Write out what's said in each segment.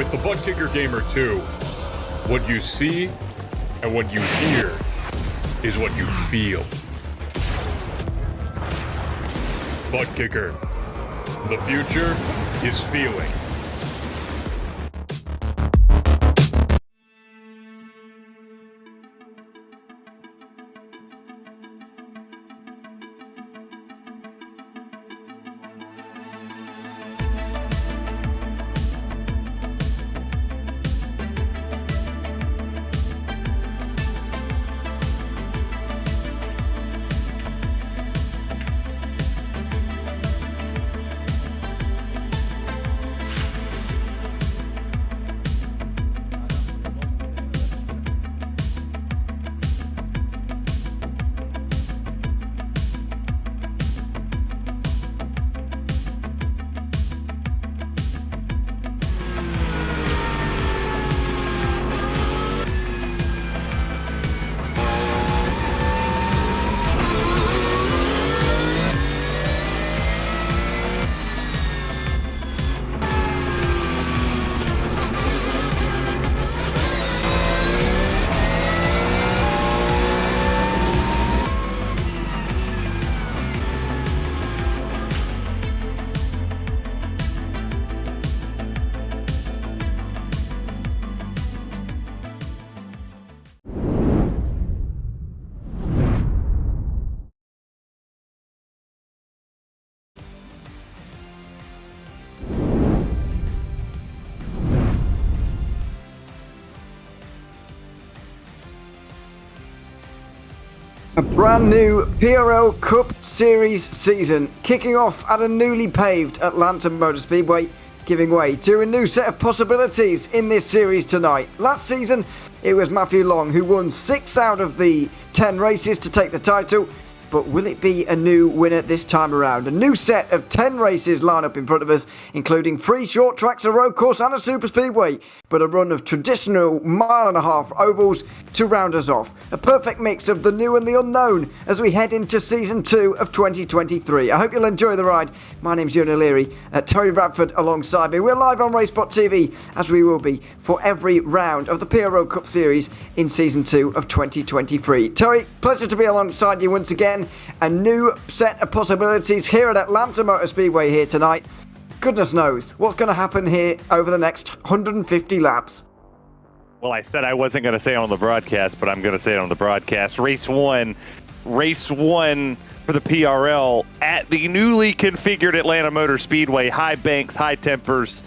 With the Butt Kicker Gamer 2, what you see and what you hear is what you feel. Butt Kicker. The future is feeling. A brand new PRL Cup Series season kicking off at a newly paved Atlanta Motor Speedway, giving way to a new set of possibilities in this series tonight. Last season, it was Matthew Long who won 6 out of the 10 races to take the title. But will it be a new winner this time around? A new set of 10 races line up in front of us, including 3 short tracks, a road course and a super speedway, but a run of traditional 1.5 mile ovals to round us off. A perfect mix of the new and the unknown as we head into Season 2 of 2023. I hope you'll enjoy the ride. My name's Ewan O'Leary, Terry Bradford alongside me. We're live on RaceSpotTV, as we will be for every round of the PRL Cup Series in Season 2 of 2023. Terry, pleasure to be alongside you once again. A new set of possibilities here at Atlanta Motor Speedway here tonight. Goodness knows what's going to happen here over the next 150 laps. Well, I said I wasn't going to say it on the broadcast, but I'm going to say it on the broadcast. Race one for the PRL at the newly configured Atlanta Motor Speedway. High banks, high tempers,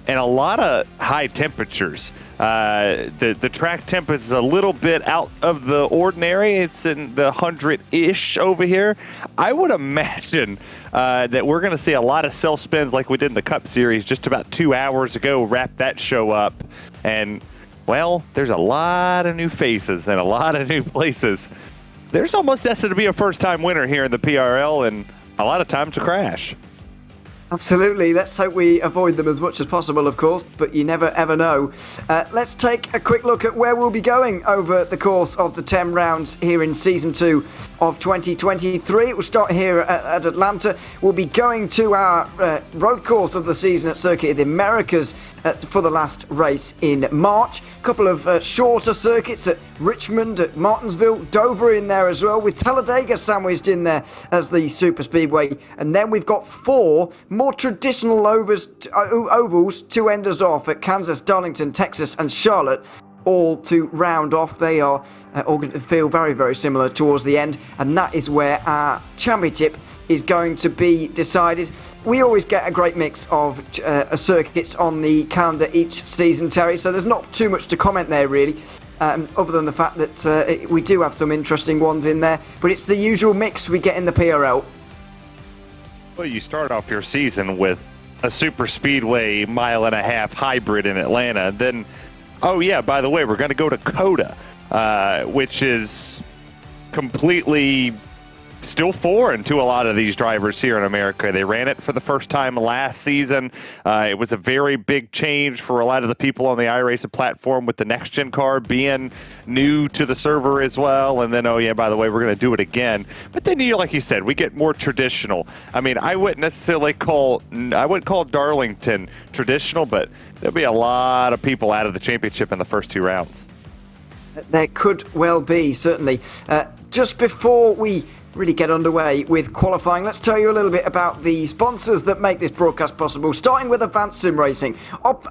and a lot of high temperatures. The track temp is a little bit out of the ordinary. It's in the 100-ish over here. I would imagine that we're going to see a lot of self-spins like we did in the Cup Series just about 2 hours ago, wrap that show up. And, well, there's a lot of new faces and a lot of new places. There's almost destined to be a first-time winner here in the PRL and a lot of times to crash. Absolutely. Let's hope we avoid them as much as possible, of course, but you never ever know. Let's take a quick look at where we'll be going over the course of the 10 rounds here in Season 2 of 2023. We'll start here at Atlanta. We'll be going to our road course of the season at Circuit of the Americas for the last race in March. A couple of shorter circuits at Richmond, at Martinsville, Dover in there as well, with Talladega sandwiched in there as the super speedway. And then we've got 4 more traditional ovals to end us off at Kansas, Darlington, Texas and Charlotte, all to round off. They are all going to feel very, very similar towards the end, and that is where our championship is going to be decided. We always get a great mix of circuits on the calendar each season, Terry, so there's not too much to comment there really, other than the fact that we do have some interesting ones in there, but it's the usual mix we get in the PRL. Well, you start off your season with a super speedway 1.5 mile hybrid in Atlanta. Then, oh yeah, by the way, we're going to go to COTA, which is completely still foreign to a lot of these drivers here in America. They ran it for the first time last season. It was a very big change for a lot of the people on the iRacing platform, with the next-gen car being new to the server as well. And then, oh yeah, by the way, we're going to do it again. But then, like you said, we get more traditional. I mean, I wouldn't necessarily call Darlington traditional, but there'll be a lot of people out of the championship in the first 2 rounds. There could well be, certainly. Just before we really get underway with qualifying, let's tell you a little bit about the sponsors that make this broadcast possible, starting with Advanced Sim Racing.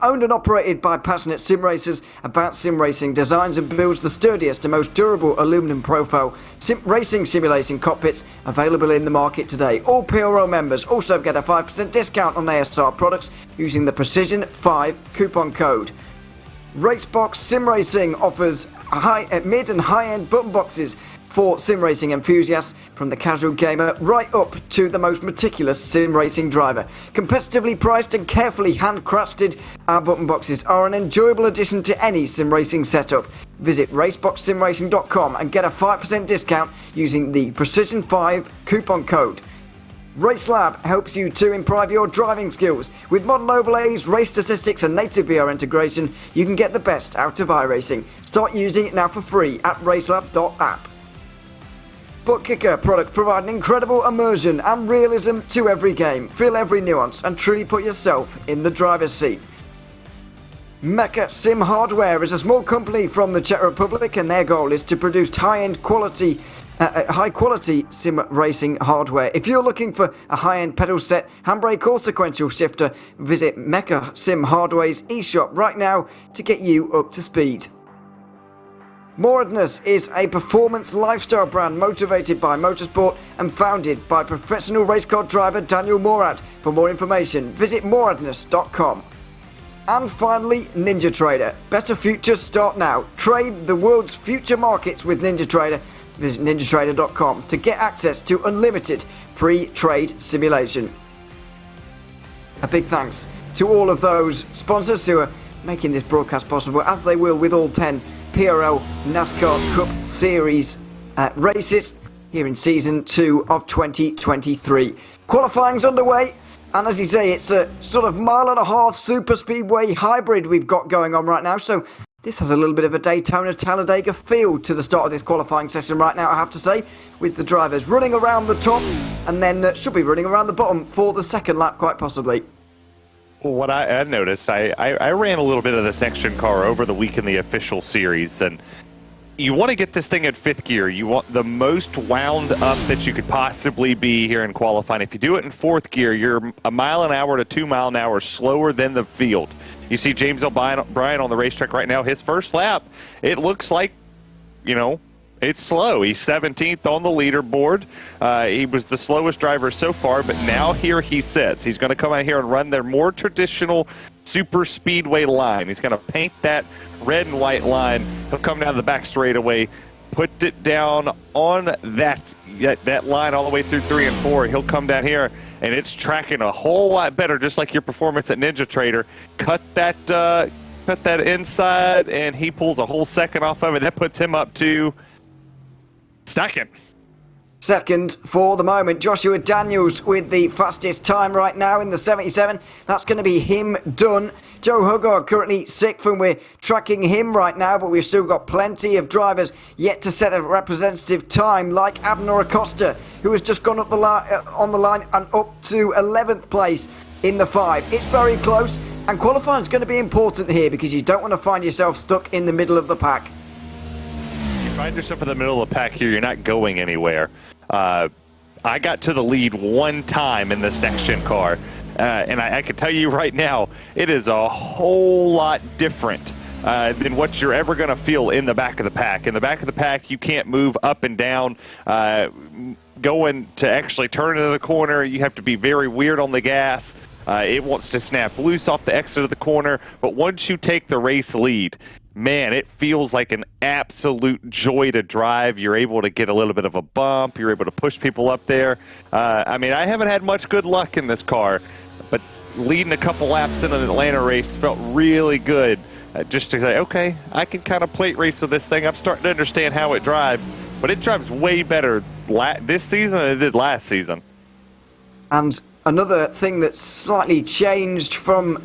Owned and operated by passionate sim racers, Advanced Sim Racing designs and builds the sturdiest and most durable aluminum profile racing simulation cockpits available in the market today. All PRL members also get a 5% discount on ASR products using the Precision 5 coupon code. Racebox Sim Racing offers mid and high-end button boxes for sim racing enthusiasts, from the casual gamer right up to the most meticulous sim racing driver. Competitively priced and carefully handcrafted, our button boxes are an enjoyable addition to any sim racing setup. Visit raceboxsimracing.com and get a 5% discount using the Precision 5 coupon code. RaceLab helps you to improve your driving skills. With modern overlays, race statistics and native VR integration, you can get the best out of iRacing. Start using it now for free at racelab.app. ButtKicker products provide an incredible immersion and realism to every game. Feel every nuance and truly put yourself in the driver's seat. Mecha Sim Hardware is a small company from the Czech Republic, and their goal is to produce high quality sim racing hardware. If you're looking for a high-end pedal set, handbrake or sequential shifter, visit Mecha Sim Hardware's eShop right now to get you up to speed. Moradness is a performance lifestyle brand motivated by motorsport and founded by professional race car driver Daniel Morad. For more information, visit moradness.com. And finally, NinjaTrader. Better futures start now. Trade the world's future markets with NinjaTrader. Visit ninjatrader.com to get access to unlimited free trade simulation. A big thanks to all of those sponsors who are making this broadcast possible, as they will with all 10 PRL NASCAR Cup Series races here in Season 2 of 2023. Qualifying's underway, and as you say, it's a sort of 1.5 mile super speedway hybrid we've got going on right now, so this has a little bit of a Daytona-Talladega feel to the start of this qualifying session right now, I have to say, with the drivers running around the top and then should be running around the bottom for the second lap, quite possibly. What I noticed, I ran a little bit of this next-gen car over the week in the official series, and you want to get this thing at 5th gear. You want the most wound up that you could possibly be here in qualifying. If you do it in 4th gear, you're 1 mile an hour to 2 mile an hour slower than the field. You see James O'Brien on the racetrack right now. His first lap, it looks like, it's slow. He's 17th on the leaderboard. He was the slowest driver so far, but now here he sits. He's going to come out here and run their more traditional super speedway line. He's going to paint that red and white line. He'll come down the back straightaway, put it down on that line all the way through 3 and 4. He'll come down here, and it's tracking a whole lot better, just like your performance at NinjaTrader. Cut that inside, and he pulls a whole second off of it. That puts him up to Second for the moment. Joshua Daniels with the fastest time right now in the 77. That's going to be him done. Joe Huggard currently 6th, and we're tracking him right now, but we've still got plenty of drivers yet to set a representative time, like Abner Acosta, who has just gone up on the line and up to 11th place in the 5. It's very close, and qualifying is going to be important here because you don't want to find yourself stuck in the middle of the pack. Find yourself in the middle of the pack here, you're not going anywhere. I got to the lead one time in this next-gen car, and I can tell you right now, it is a whole lot different than what you're ever going to feel in the back of the pack. In the back of the pack, you can't move up and down. Going to actually turn into the corner, you have to be very weird on the gas. It wants to snap loose off the exit of the corner, but once you take the race lead, man, it feels like an absolute joy to drive. You're able to get a little bit of a bump. You're able to push people up there. I mean, I haven't had much good luck in this car, but leading a couple laps in an Atlanta race felt really good. Just to say, okay, I can kind of plate race with this thing. I'm starting to understand how it drives. but it drives way better this season than it did last season. And another thing that's slightly changed from,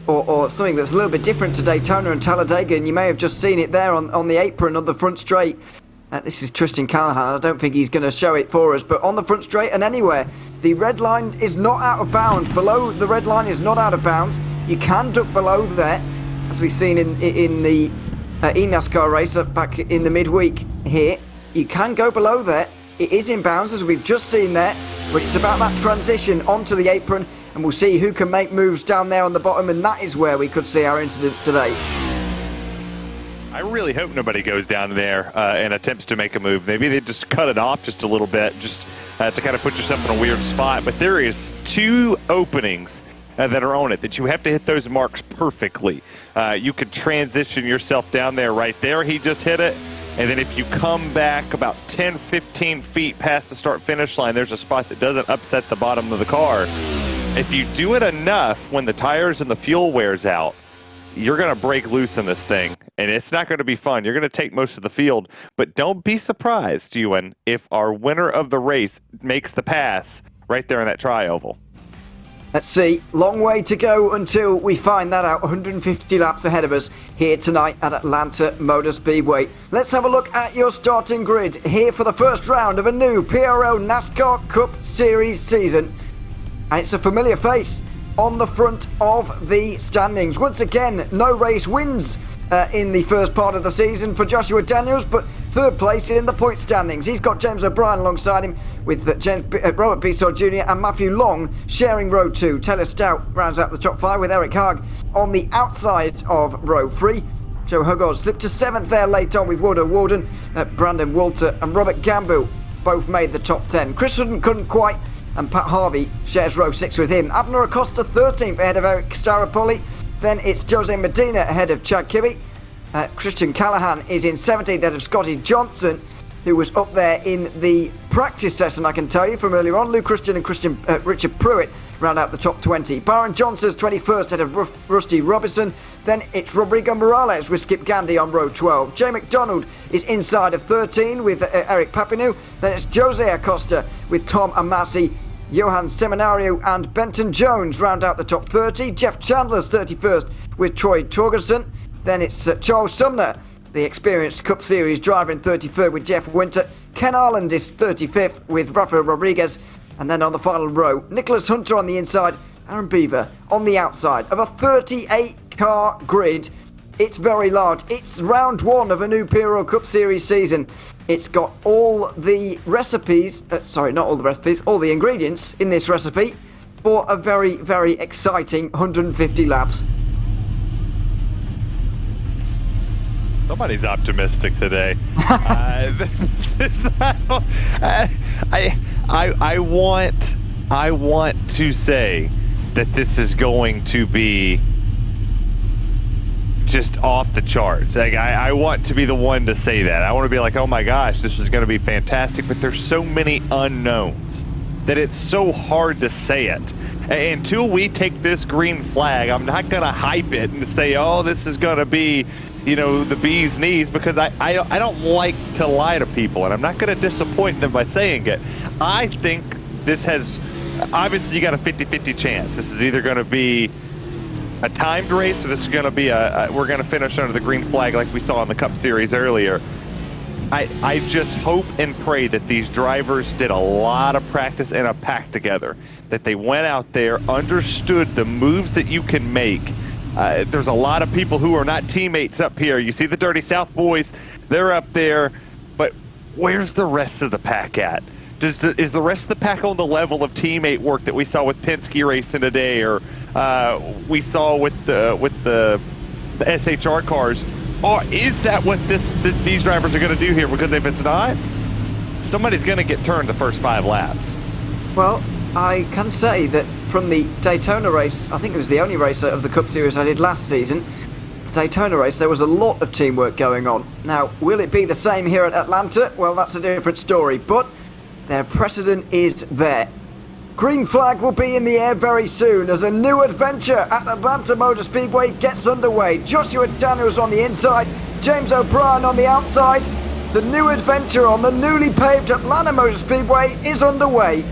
or something that's a little bit different to Daytona and Talladega, and you may have just seen it there on the apron on the front straight. This is Tristan Callahan. I don't think he's going to show it for us, but on the front straight and anywhere, the red line is not out of bounds. Below the red line is not out of bounds. You can duck below there, as we've seen in the NASCAR race back in the midweek here. You can go below there. It is in bounds, as we've just seen there, but it's about that transition onto the apron, and we'll see who can make moves down there on the bottom, and that is where we could see our incidents today. I really hope nobody goes down there and attempts to make a move. Maybe they just cut it off just a little bit, just to kind of put yourself in a weird spot. But there is 2 openings that are on it that you have to hit those marks perfectly. You could transition yourself down there right there. He just hit it. And then if you come back about 10, 15 feet past the start-finish line, there's a spot that doesn't upset the bottom of the car. If you do it enough when the tires and the fuel wears out, you're going to break loose in this thing, and it's not going to be fun. You're going to take most of the field, but don't be surprised, Ewan, if our winner of the race makes the pass right there in that tri-oval. Let's see. Long way to go until we find that out. 150 laps ahead of us here tonight at Atlanta Motor Speedway. Let's have a look at your starting grid here for the first round of a new PRL NASCAR Cup Series season. And it's a familiar face on the front of the standings. Once again, no race wins in the first part of the season for Joshua Daniels, but 3rd place in the point standings. He's got James O'Brien alongside him, with Robert Bisson Jr. and Matthew Long sharing row 2. Taylor Stout rounds out the top 5 with Eric Haag on the outside of row 3. Joe Huggard slipped to 7th there late on with Waldo Walden, Brandon Walter and Robert Gamble both made the top 10. Chris Sutton couldn't quite, and Pat Harvey shares row 6 with him. Abner Acosta 13th ahead of Eric Starapoli. Then it's Jose Medina ahead of Chad Kibbe. Christian Callahan is in 17th ahead of Scotty Johnson, who was up there in the practice session, I can tell you, from earlier on. Luke Christian and Richard Pruitt round out the top 20. Byron Johnson's 21st ahead of Rusty Robinson. Then it's Rodrigo Morales with Skip Gandy on row 12. Jay McDonald is inside of 13 with Eric Papineau. Then it's Jose Acosta with Tom Amasi. Johan Seminario and Benton Jones round out the top 30. Jeff Chandler's 31st with Troy Torgerson. Then it's Charles Sumner, the experienced Cup Series driver, in 33rd with Jeff Winter. Ken Arland is 35th with Rafael Rodriguez. And then on the final row, Nicholas Hunter on the inside, Aaron Beaver on the outside of a 38-car grid. It's very large. It's round 1 of a new PRL Cup Series season. It's got all the recipes, not all the recipes, all the ingredients in this recipe for a very, very exciting 150 laps. Somebody's optimistic today. I want to say that this is going to be just off the charts. Like, I want to be the one to say that. I want to be like, oh my gosh, this is going to be fantastic. But there's so many unknowns that it's so hard to say it. Until we take this green flag, I'm not going to hype it and say, oh, this is going to be, you know, the bee's knees, because I don't like to lie to people, and I'm not going to disappoint them by saying it. I think this has, obviously you got a 50-50 chance. This is either going to be a timed race, or this is going to be we're going to finish under the green flag like we saw in the Cup Series earlier. I just hope and pray that these drivers did a lot of practice and a pack together, that they went out there, understood the moves that you can make. There's a lot of people who are not teammates up here. You see the Dirty South boys, they're up there, but where's the rest of the pack at? Is the rest of the pack on the level of teammate work that we saw with Penske racing today, or we saw with the SHR cars? Or is that what these drivers are going to do here? Because if it's not, somebody's going to get turned the first 5 laps. Well, I can say that from the Daytona race, I think it was the only race of the Cup Series I did last season, the Daytona race, there was a lot of teamwork going on. Now, will it be the same here at Atlanta? Well, that's a different story, but their precedent is there. Green flag will be in the air very soon as a new adventure at Atlanta Motor Speedway gets underway. Joshua Daniels on the inside, James O'Brien on the outside. The new adventure on the newly paved Atlanta Motor Speedway is underway.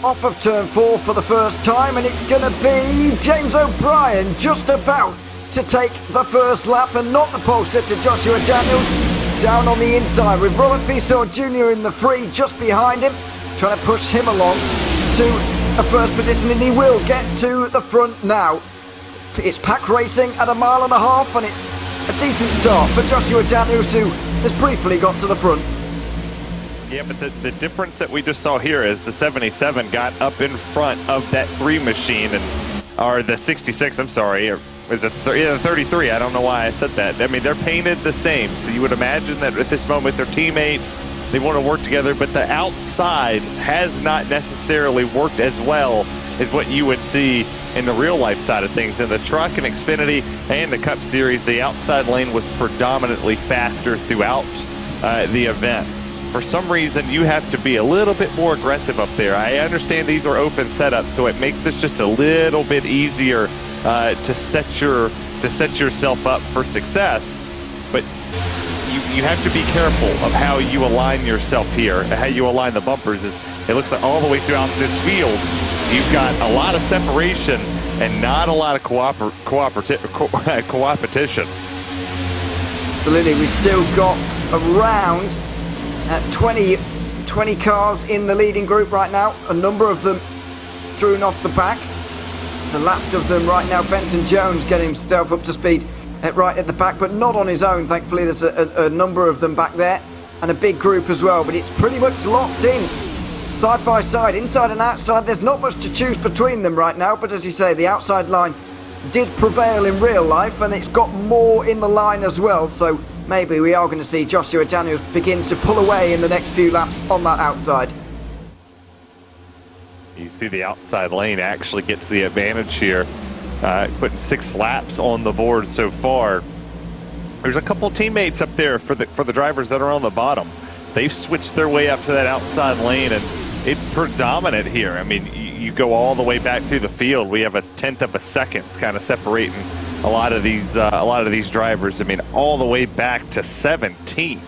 Off of turn 4 for the first time, and it's going to be James O'Brien just about to take the first lap, and not the pole sitter Joshua Daniels down on the inside with Robert Bisson Jr. in the free just behind him, trying to push him along to a first position, and he will get to the front now. It's pack racing at 1.5 miles, and it's a decent start for Joshua Daniels, who has briefly got to the front. Yeah, but the difference that we just saw here is the 77 got up in front of that 3 machine, or the 66, I'm sorry, or was it the 33? I don't know why I said that. I mean, they're painted the same, so you would imagine that at this moment they're teammates, they want to work together, but the outside has not necessarily worked as well as what you would see in the real life side of things. In the truck and Xfinity and the Cup Series, the outside lane was predominantly faster throughout the event. For some reason, you have to be a little bit more aggressive up there. I understand these are open setups, so it makes this just a little bit easier to set yourself up for success. But you have to be careful of how you align yourself here, how you align the bumpers. It looks like all the way throughout this field, you've got a lot of separation and not a lot of coopetition. Absolutely, we've still got around 20 cars in the leading group right now. A number of them strewn off the back. The last of them right now, Benton Jones, getting himself up to speed right at the back, but not on his own. Thankfully, there's a number of them back there, and a big group as well. But it's pretty much locked in, side by side, inside and outside. There's not much to choose between them right now, but as you say, the outside line did prevail in real life, and it's got more in the line as well. So maybe we are going to see Joshua Daniels begin to pull away in the next few laps on that outside. You see the outside lane actually gets the advantage here, putting 6 laps on the board so far. There's a couple teammates up there for the drivers that are on the bottom. They've switched their way up to that outside lane, and it's predominant here. I mean, you go all the way back through the field. We have 1/10 of a second kind of separating a lot of these drivers. I mean, all the way back to 17th.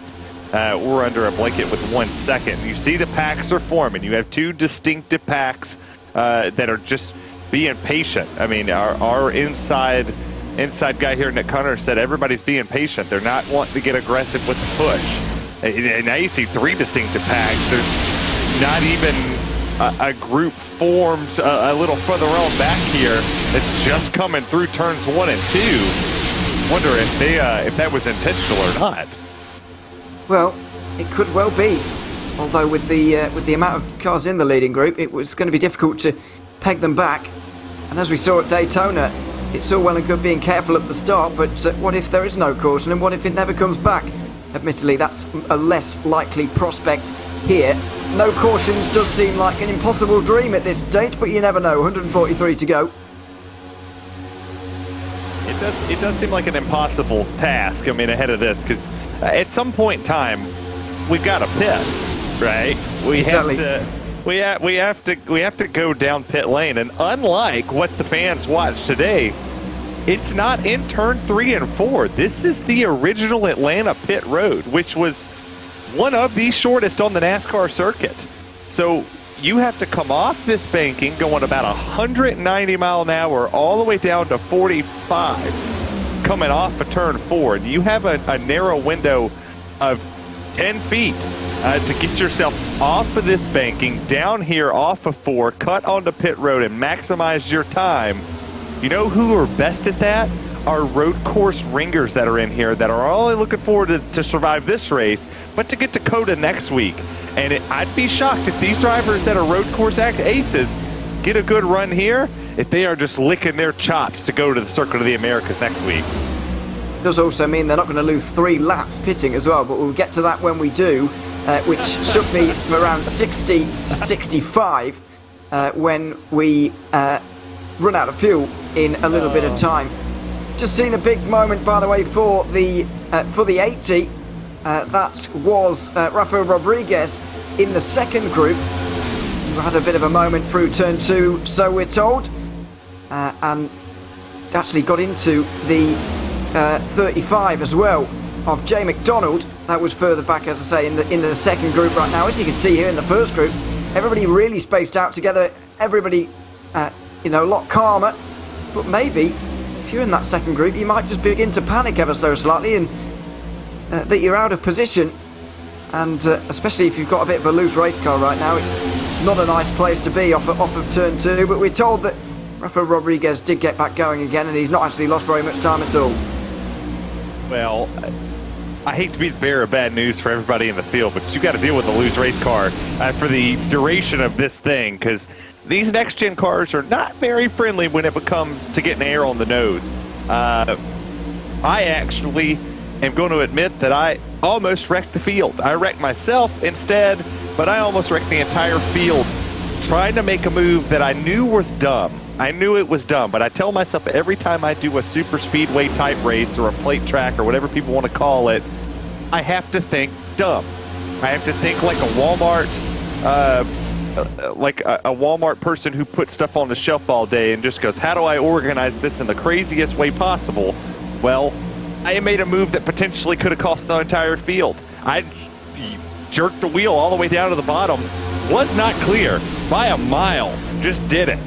We're under a blanket with 1 second. You see the packs are forming. You have 2 distinctive packs that are just being patient. I mean, our inside guy here, Nick Hunter, said everybody's being patient. They're not wanting to get aggressive with the push. And now you see 3 distinctive packs. There's not even a group formed a little further on back here that's just coming through turns 1 and 2. Wonder if that was intentional or not. Well, it could well be. Although with the amount of cars in the leading group, it was going to be difficult to peg them back. And as we saw at Daytona, it's all well and good being careful at the start, but what if there is no caution, and what if it never comes back? Admittedly, that's a less likely prospect here. No cautions does seem like an impossible dream at this stage, but you never know. 143 to go. It does seem like an impossible task, I mean, ahead of this, because at some point in time, we've got to pit, right? Exactly. We have to go down pit lane, and unlike what the fans watched today, it's not in turn 3 and 4. This is the original Atlanta pit road, which was one of the shortest on the NASCAR circuit. So you have to come off this banking going about 190 mile an hour all the way down to 45 coming off of turn 4. And you have a narrow window of 10 feet to get yourself off of this banking, down here off of 4, cut onto pit road and maximize your time. You know who are best at that? Our road course ringers that are in here that are only looking forward to survive this race, but to get to COTA next week. And I'd be shocked if these drivers that are road course aces get a good run here, if they are just licking their chops to go to the Circuit of the Americas next week. It does also mean they're not going to lose 3 laps pitting as well, but we'll get to that when we do. which shook me from around 60 to 65 when we run out of fuel in a little bit of time. Just seen a big moment, by the way, for the 80. That was Rafael Rodriguez in the second group. We had a bit of a moment through turn 2, so we're told, and actually got into the 35 as well of Jay McDonald. That was further back, as I say, in the second group right now. As you can see here in the first group, everybody really spaced out together. Everybody, a lot calmer. But maybe if you're in that second group, you might just begin to panic ever so slightly, and that you're out of position. And especially if you've got a bit of a loose race car right now, it's not a nice place to be off of turn 2. But we're told that Rafael Rodriguez did get back going again, and he's not actually lost very much time at all. Well, I hate to be the bearer of bad news for everybody in the field, but you got to deal with a loose race car for the duration of this thing, because these next-gen cars are not very friendly when it comes to getting air on the nose. I actually am going to admit that I almost wrecked the field. I wrecked myself instead, but I almost wrecked the entire field trying to make a move that I knew was dumb. I knew it was dumb, but I tell myself every time I do a super speedway type race or a plate track or whatever people want to call it, I have to think dumb. I have to think like a Walmart, a Walmart person who puts stuff on the shelf all day and just goes, how do I organize this in the craziest way possible? Well, I made a move that potentially could have cost the entire field. I jerked the wheel all the way down to the bottom, was not clear by a mile, just did it.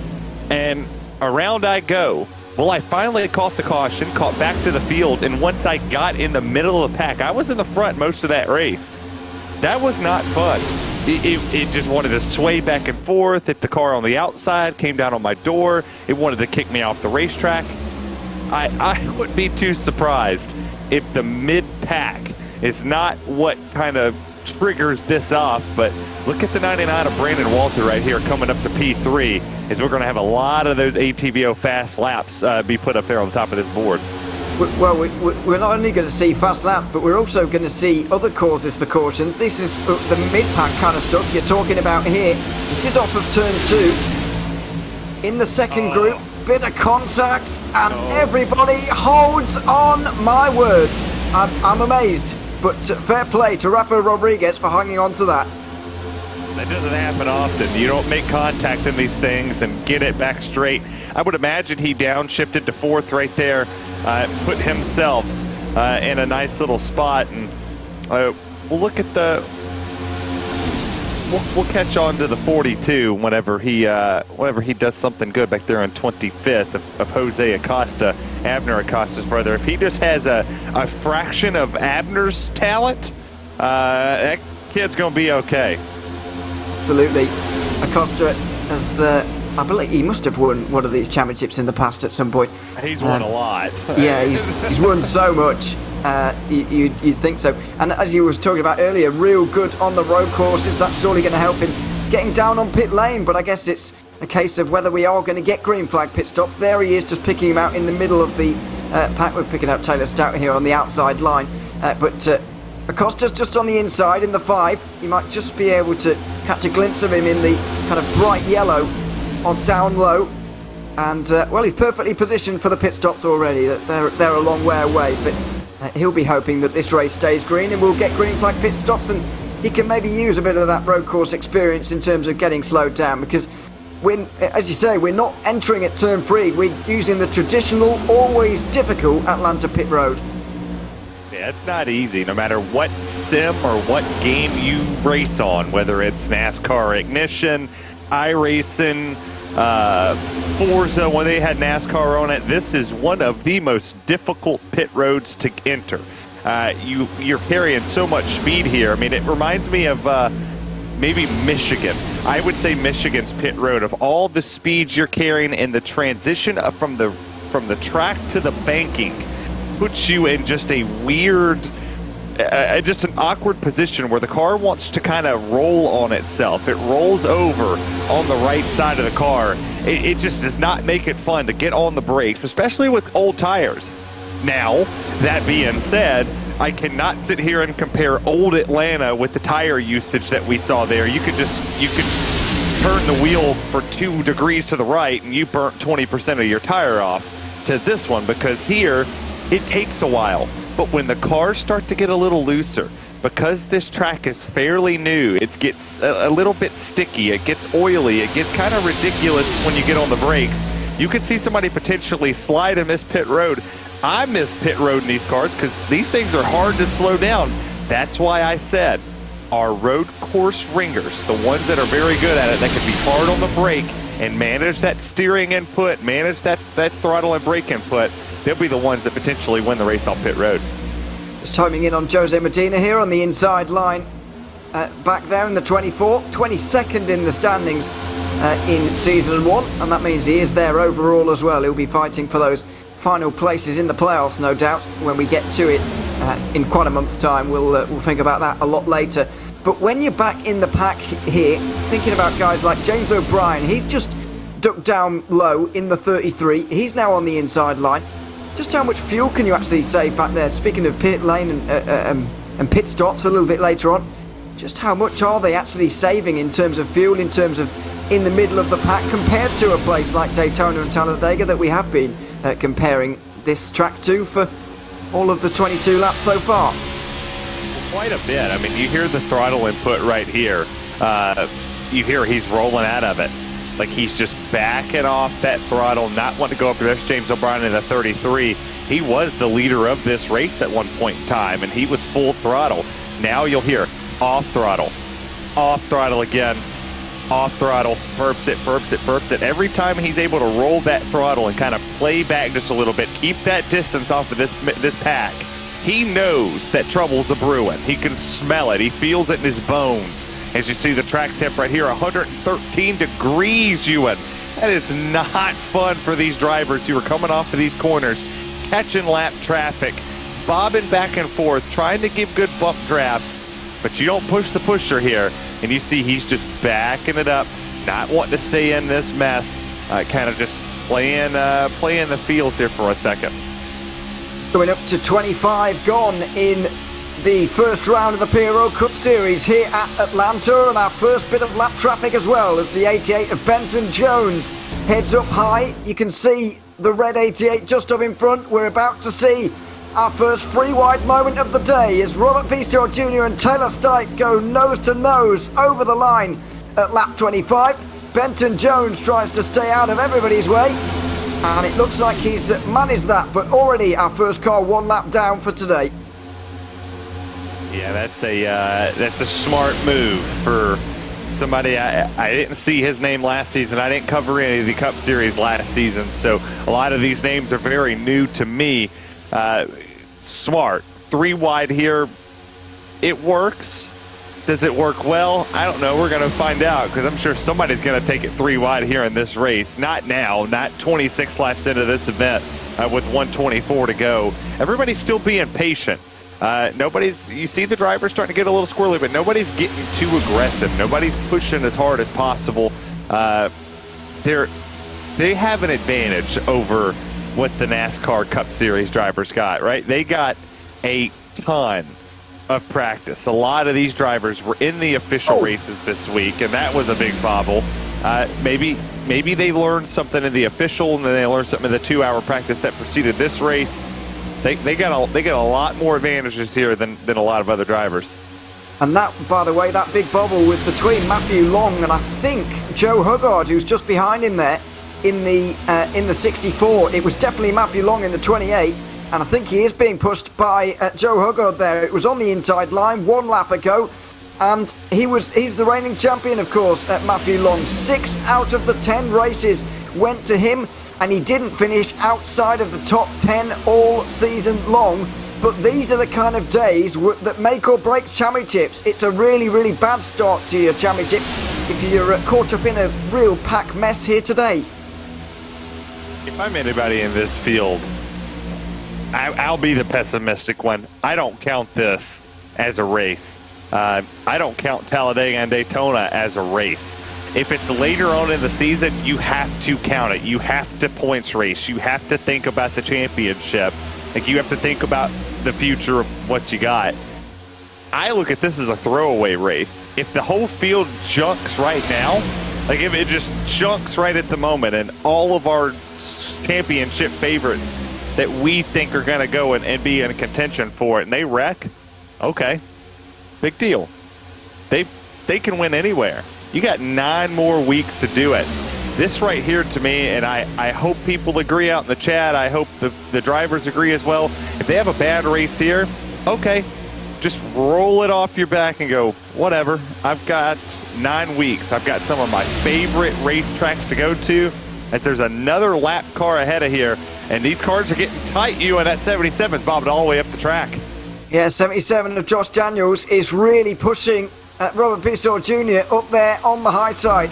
And around I go. Well, I finally caught the caution, caught back to the field, and once I got in the middle of the pack, I was in the front most of that race. That was not fun. It just wanted to sway back and forth. If the car on the outside came down on my door, it wanted to kick me off the racetrack. I wouldn't be too surprised if the mid-pack is not what kind of triggers this off, but look at the 99 of Brandon Walter right here coming up to P3, as we're going to have a lot of those ATVO fast laps be put up there on the top of this board. Well, we're not only going to see fast laps, but we're also going to see other causes for cautions. This is the mid-pack kind of stuff you're talking about here. This is off of turn 2. In the second group, bit of contacts, and everybody holds on. My word, I'm amazed. But fair play to Rafael Rodriguez for hanging on to that. That doesn't happen often. You don't make contact in these things and get it back straight. I would imagine he downshifted to 4th right there, put himself in a nice little spot, and we'll look at the. We'll catch on to the 42 whenever he does something good back there on 25th of Jose Acosta, Abner Acosta's brother. If he just has a fraction of Abner's talent, that kid's going to be okay. Absolutely. Acosta has, I believe he must have won one of these championships in the past at some point. He's won a lot. Yeah, he's won so much. You'd think so. And as you was talking about earlier, real good on the road courses. That's surely going to help him getting down on pit lane. But I guess it's a case of whether we are going to get green flag pit stops. There he is, just picking him out in the middle of the pack. We're picking out Taylor Stout here on the outside line. But Acosta's just on the inside in the 5. You might just be able to catch a glimpse of him in the kind of bright yellow on down low. And, well, he's perfectly positioned for the pit stops already. They're a long way away. But he'll be hoping that this race stays green and we'll get green flag pit stops, and he can maybe use a bit of that road course experience in terms of getting slowed down, because as you say, we're not entering at turn 3. We're using the traditional, always difficult Atlanta pit road. Yeah, it's not easy no matter what sim or what game you race on, whether it's NASCAR Ignition, iRacing, Forza, when they had NASCAR on it. This is one of the most difficult pit roads to enter. You're carrying so much speed here. I mean, it reminds me of maybe Michigan. I would say Michigan's pit road, of all the speeds you're carrying, and the transition up from the track to the banking puts you in just a weird, just an awkward position where the car wants to kind of roll on itself. It rolls over on the right side of the car. It just does not make it fun to get on the brakes, especially with old tires. Now, that being said, I cannot sit here and compare old Atlanta with the tire usage that we saw there. You could turn the wheel for 2 degrees to the right and you burnt 20% of your tire off, to this one, because here it takes a while. But when the cars start to get a little looser, because this track is fairly new, it gets a little bit sticky, it gets oily, it gets kind of ridiculous when you get on the brakes. You could see somebody potentially slide and miss pit road. I miss pit road in these cars because these things are hard to slow down. That's why I said our road course ringers, the ones that are very good at it, that can be hard on the brake and manage that steering input, manage that throttle and brake input, they'll be the ones that potentially win the race off pit road. Just homing in on Jose Medina here on the inside line. Back there in the 24th, 22nd in the standings in Season 1, and that means he is there overall as well. He'll be fighting for those final places in the playoffs, no doubt, when we get to it in quite a month's time. We'll think about that a lot later. But when you're back in the pack here, thinking about guys like James O'Brien, he's just ducked down low in the 33. He's now on the inside line. Just how much fuel can you actually save back there? Speaking of pit lane and pit stops a little bit later on, just how much are they actually saving in terms of fuel, in terms of in the middle of the pack, compared to a place like Daytona and Talladega that we have been comparing this track to for all of the 22 laps so far? Quite a bit. I mean, you hear the throttle input right here. You hear he's rolling out of it. Like he's just backing off that throttle, not wanting to go up. There's James O'Brien in the 33. He was the leader of this race at one point in time, and he was full throttle. Now you'll hear off throttle again, off throttle, burps it. Every time he's able to roll that throttle and kind of play back just a little bit, keep that distance off of this pack, he knows that trouble's a brewing. He can smell it. He feels it in his bones. As you see the track temp right here, 113 degrees, Ewan. That is not fun for these drivers who are coming off of these corners, catching lap traffic, bobbing back and forth, trying to give good bump drafts. But you don't push the pusher here. And you see he's just backing it up, not wanting to stay in this mess, kind of just playing the fields here for a second. Going up to 25 gone in the first round of the PRL Cup Series here at Atlanta, and our first bit of lap traffic as well as the 88 of Benton Jones heads up high. You can see the red 88 just up in front. We're about to see our first free wide moment of the day as Robert Pistol Jr. and Taylor Stike go nose to nose over the line at lap 25. Benton Jones tries to stay out of everybody's way, and it looks like he's managed that, but already our first car 1 lap down for today. Yeah, that's a smart move for somebody. I didn't see his name last season. I didn't cover any of the Cup Series last season, so a lot of these names are very new to me. Smart. 3 wide here. It works. Does it work well? I don't know. We're going to find out, because I'm sure somebody's going to take it 3 wide here in this race. Not now. Not 26 laps into this event with 124 to go. Everybody's still being patient. You see the drivers starting to get a little squirrely, but nobody's getting too aggressive. Nobody's pushing as hard as possible. They have an advantage over what the NASCAR Cup Series drivers got, right? They got a ton of practice. A lot of these drivers were in the official races this week, and that was a big bobble. Maybe they learned something in the official, and then they learned something in the 2-hour practice that preceded this race. They got a lot more advantages here than a lot of other drivers. And that, by the way, that big bubble was between Matthew Long and I think Joe Huggard, who's just behind him there in the 64. It was definitely Matthew Long in the 28, and I think he is being pushed by Joe Huggard there. It was on the inside line 1 lap ago, and he's the reigning champion, of course, Matthew Long. 6 out of the 10 races went to him, and he didn't finish outside of the top 10 all season long. But these are the kind of days that make or break championships. It's a really, really bad start to your championship if you're caught up in a real pack mess here today. If I'm anybody in this field, I'll be the pessimistic one. I don't count this as a race. I don't count Talladega and Daytona as a race. If it's later on in the season, you have to count it. You have to points race. You have to think about the championship. Like, you have to think about the future of what you got. I look at this as a throwaway race. If the whole field junks right now, like if it just junks right at the moment and all of our championship favorites that we think are going to go and be in contention for it and they wreck, okay, big deal. They can win anywhere. You got 9 more weeks to do it. This right here to me, and I hope people agree out in the chat, I hope the drivers agree as well. If they have a bad race here, okay, just roll it off your back and go, whatever. I've got 9 weeks. I've got some of my favorite racetracks to go to. As there's another lap car ahead of here, and these cars are getting tight, and that 77's bobbing all the way up the track. Yeah, 77 of Josh Daniels is really pushing Robert Bissell Jr. up there on the high side.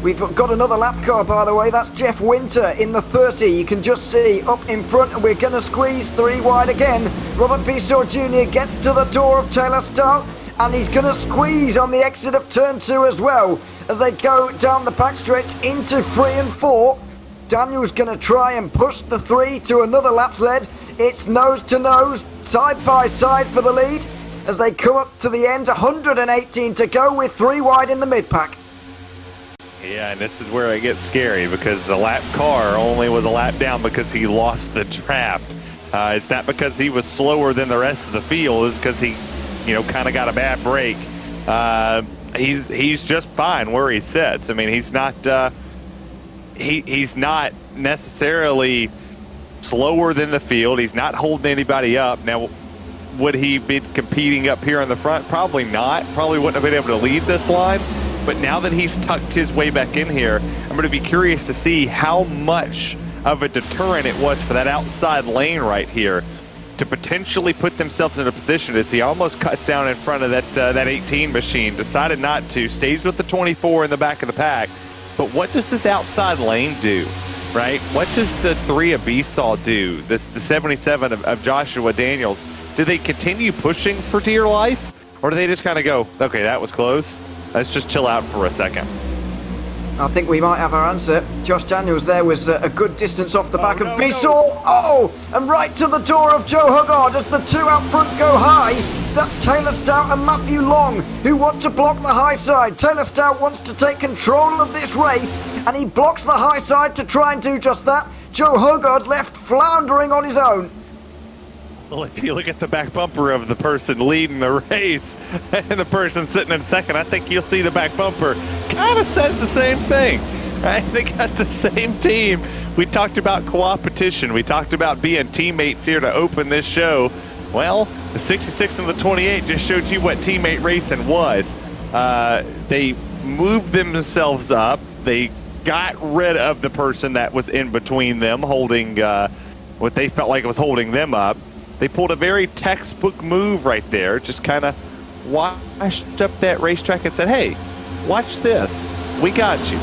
We've got another lap car, by the way. That's Jeff Winter in the 30. You can just see up in front, and we're going to squeeze 3 wide again. Robert Bissell Jr. gets to the door of Taylor Stout, and he's going to squeeze on the exit of turn 2 as well as they go down the backstretch into 3 and 4. Daniel's going to try and push the 3 to another lap's lead. It's nose to nose, side by side for the lead as they come up to the end. 118 to go with 3 wide in the mid-pack. Yeah, and this is where it gets scary because the lap car only was a lap down because he lost the draft. It's not because he was slower than the rest of the field. It's because he, kind of got a bad break. He's just fine where he sits. I mean, he's not he's not necessarily slower than the field. He's not holding anybody up. Now, would he be competing up here in the front? Probably not. Probably wouldn't have been able to lead this line. But now that he's tucked his way back in here, I'm going to be curious to see how much of a deterrent it was for that outside lane right here to potentially put themselves in a position as he almost cuts down in front of that 18 machine. Decided not to, stays with the 24 in the back of the pack. But what does this outside lane do, right? What does the 3 of Bissell do, the 77 of Joshua Daniels? Do they continue pushing for dear life? Or do they just kind of go, okay, that was close. Let's just chill out for a second. I think we might have our answer. Josh Daniels there was a good distance off the back of Bissell. Oh, and right to the door of Joe Huggard as the 2 out front go high. That's Taylor Stout and Matthew Long who want to block the high side. Taylor Stout wants to take control of this race and he blocks the high side to try and do just that. Joe Huggard left floundering on his own. Well, if you look at the back bumper of the person leading the race and the person sitting in second, I think you'll see the back bumper kind of says the same thing. Right? They got the same team. We talked about co-opetition. We talked about being teammates here to open this show. Well, the 66 and the 28 just showed you what teammate racing was. They moved themselves up. They got rid of the person that was in between them, holding what they felt like was holding them up. They pulled a very textbook move right there, just kind of washed up that racetrack and said, hey, watch this. We got you.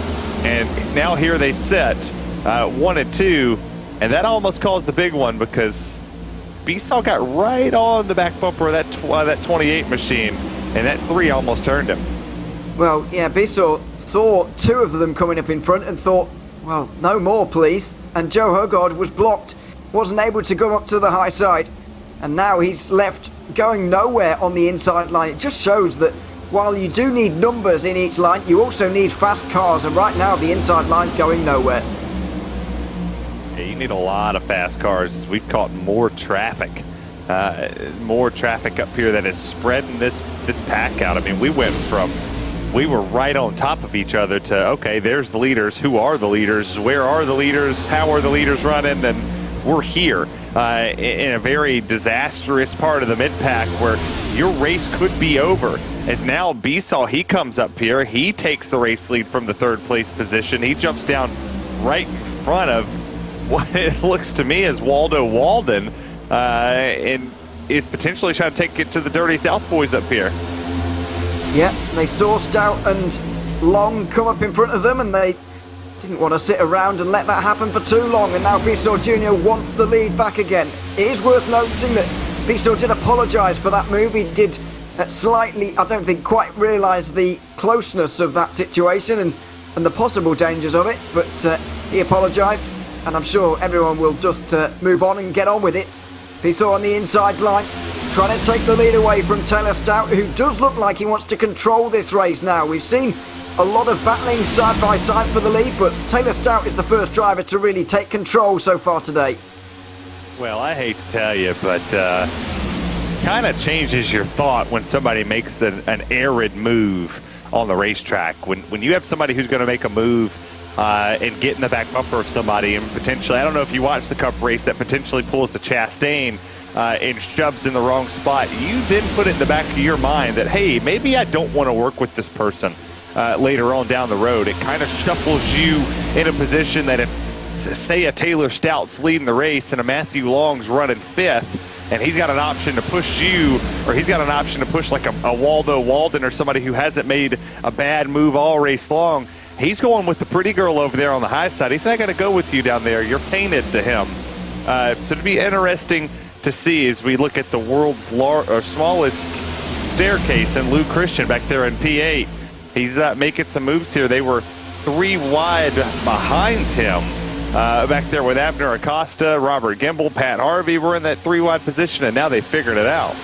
And now here they sit, 1 and 2, and that almost caused the big one because Bissell got right on the back bumper of that 28 machine, and that 3 almost turned him. Well, yeah, Bissell saw 2 of them coming up in front and thought, well, no more, please. And Joe Huggard was blocked, wasn't able to go up to the high side. And now he's left going nowhere on the inside line. It just shows that while you do need numbers in each line, you also need fast cars. And right now, the inside line's going nowhere. Yeah, you need a lot of fast cars. We've caught more traffic up here that is spreading this pack out. I mean, we were right on top of each other to, okay, there's the leaders. Who are the leaders? Where are the leaders? How are the leaders running? And we're here in a very disastrous part of the mid-pack where your race could be over. It's now Bissell, he comes up here. He takes the race lead from the 3rd place position. He jumps down right in front of what it looks to me as Waldo Walden and is potentially trying to take it to the Dirty South boys up here. Yeah, they saw Stout and Long come up in front of them and they didn't want to sit around and let that happen for too long, and now Bissell Jr. wants the lead back again. It is worth noting that Bissell did apologise for that move. He did slightly, I don't think, quite realise the closeness of that situation and the possible dangers of it, but he apologised, and I'm sure everyone will just move on and get on with it. Piso on the inside line, trying to take the lead away from Taylor Stout, who does look like he wants to control this race now. We've seen a lot of battling side by side for the lead, but Taylor Stout is the first driver to really take control so far today. Well, I hate to tell you, but kind of changes your thought when somebody makes an arid move on the racetrack. When you have somebody who's going to make a move and get in the back bumper of somebody and potentially, I don't know if you watch the Cup race, that potentially pulls a Chastain and shoves in the wrong spot, you then put it in the back of your mind that, hey, maybe I don't want to work with this person later on down the road. It kind of shuffles you in a position that if, say, a Taylor Stout's leading the race and a Matthew Long's running fifth, and he's got an option to push you, or he's got an option to push like a Waldo Walden or somebody who hasn't made a bad move all race long, he's going with the pretty girl over there on the high side. He's not going to go with you down there. You're tainted to him. So it'd be interesting to see as we look at the world's smallest staircase and Lou Christian back there in P8. He's making some moves here. They were 3 wide behind him back there with Abner Acosta, Robert Gimbel, Pat Harvey were in that 3 wide position, and now they figured it out.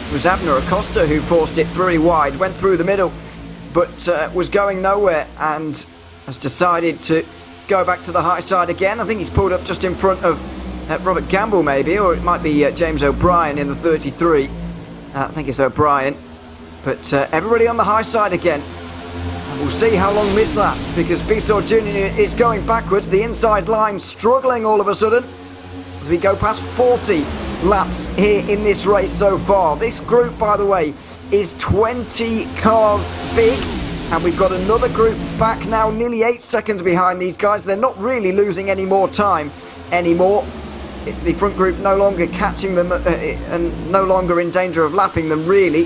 It was Abner Acosta who forced it 3 wide, went through the middle, but was going nowhere and has decided to go back to the high side again. I think he's pulled up just in front of Robert Gamble maybe, or it might be James O'Brien in the 33. I think it's O'Brien. But everybody on the high side again. And we'll see how long this lasts, because Piso Jr. is going backwards. The inside line struggling all of a sudden as we go past 40 laps here in this race so far. This group, by the way, is 20 cars big, and we've got another group back now, nearly 8 seconds behind these guys. They're not really losing any more time anymore. The front group no longer catching them and no longer in danger of lapping them, really.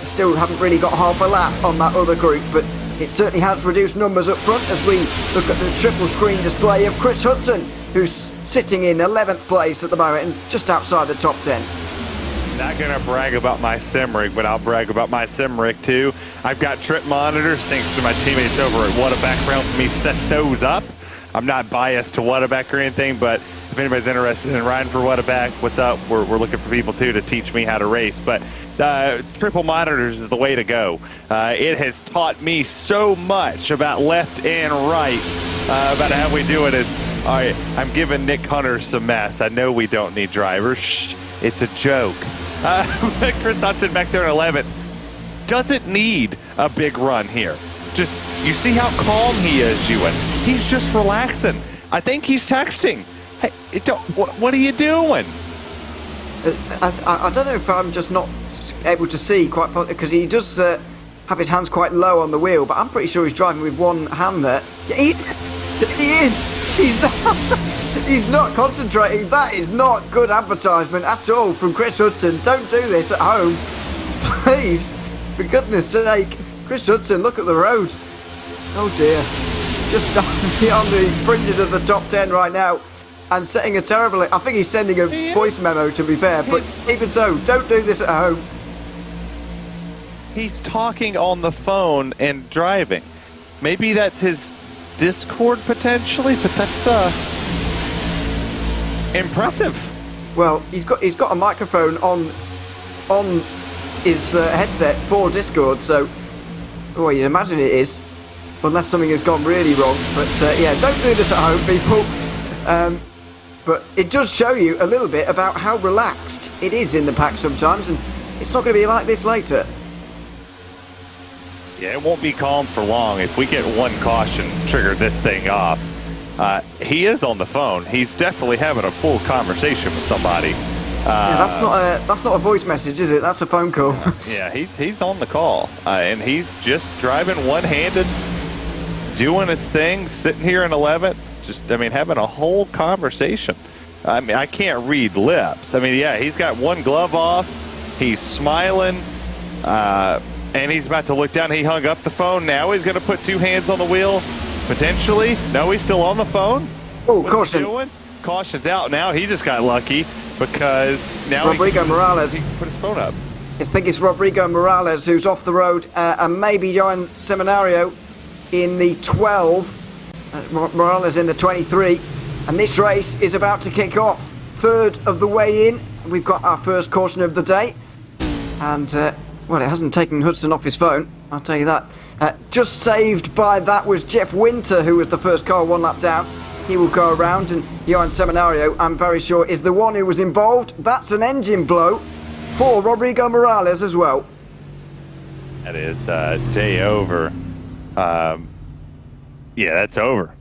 Still haven't really got half a lap on that other group, but it certainly has reduced numbers up front as we look at the triple screen display of Chris Hudson, who's sitting in 11th place at the moment and just outside the top 10. Not going to brag about my sim rig, but I'll brag about my sim rig too. I've got trip monitors thanks to my teammates over at Whataback for helping me set those up. I'm not biased to Whataback or anything, but if anybody's interested in riding for Whataback, what's up? We're looking for people too to teach me how to race. But triple monitors is the way to go. It has taught me so much about left and right, about how we do it. All right, I'm giving Nick Hunter some mess. I know we don't need drivers. Shh, it's a joke. Chris Hudson back there in 11th doesn't need a big run here. Just, you see how calm he is, Ewan. He's just relaxing. I think he's texting. Hey, what are you doing? I don't know if I'm just not able to see quite, because he does have his hands quite low on the wheel, but I'm pretty sure he's driving with one hand there. Yeah, he is. He's not concentrating. That is not good advertisement at all from Chris Hudson. Don't do this at home, please. For goodness sake, Chris Hudson, look at the road. Oh dear. Just on the fringes of the top 10 right now. And setting a terrible... I think he's sending a voice memo, to be fair. But even so, don't do this at home. He's talking on the phone and driving. Maybe that's his Discord, potentially, but that's impressive. Well, he's got a microphone on his headset for Discord, so... Oh, you'd imagine it is. Unless something has gone really wrong. But, yeah, don't do this at home, people. But it does show you a little bit about how relaxed it is in the pack sometimes, and it's not going to be like this later. Yeah, it won't be calm for long. If we get one caution, trigger this thing off. He is on the phone. He's definitely having a full conversation with somebody. Yeah, that's not a voice message, is it? That's a phone call. Yeah, he's on the call, and he's just driving one-handed, doing his thing, sitting here in 11th. Just, I mean, having a whole conversation. I mean, I can't read lips. I mean, yeah, he's got one glove off. He's smiling, and he's about to look down. He hung up the phone. Now he's going to put 2 hands on the wheel, potentially. No, he's still on the phone. Oh, caution. What's he doing? Caution's out now. He just got lucky because now Rodrigo Morales. He can put his phone up. I think it's Rodrigo Morales who's off the road, and maybe Johan Seminario in the 12. Morales in the 23, and this race is about to kick off. Third of the way in, we've got our first caution of the day. And, well, it hasn't taken Hudson off his phone, I'll tell you that. Just saved by that was Jeff Winter, who was the first car 1 lap down. He will go around, and Johan Seminario, I'm very sure, is the one who was involved. That's an engine blow for Rodrigo Morales as well. That is day over. Yeah, that's over.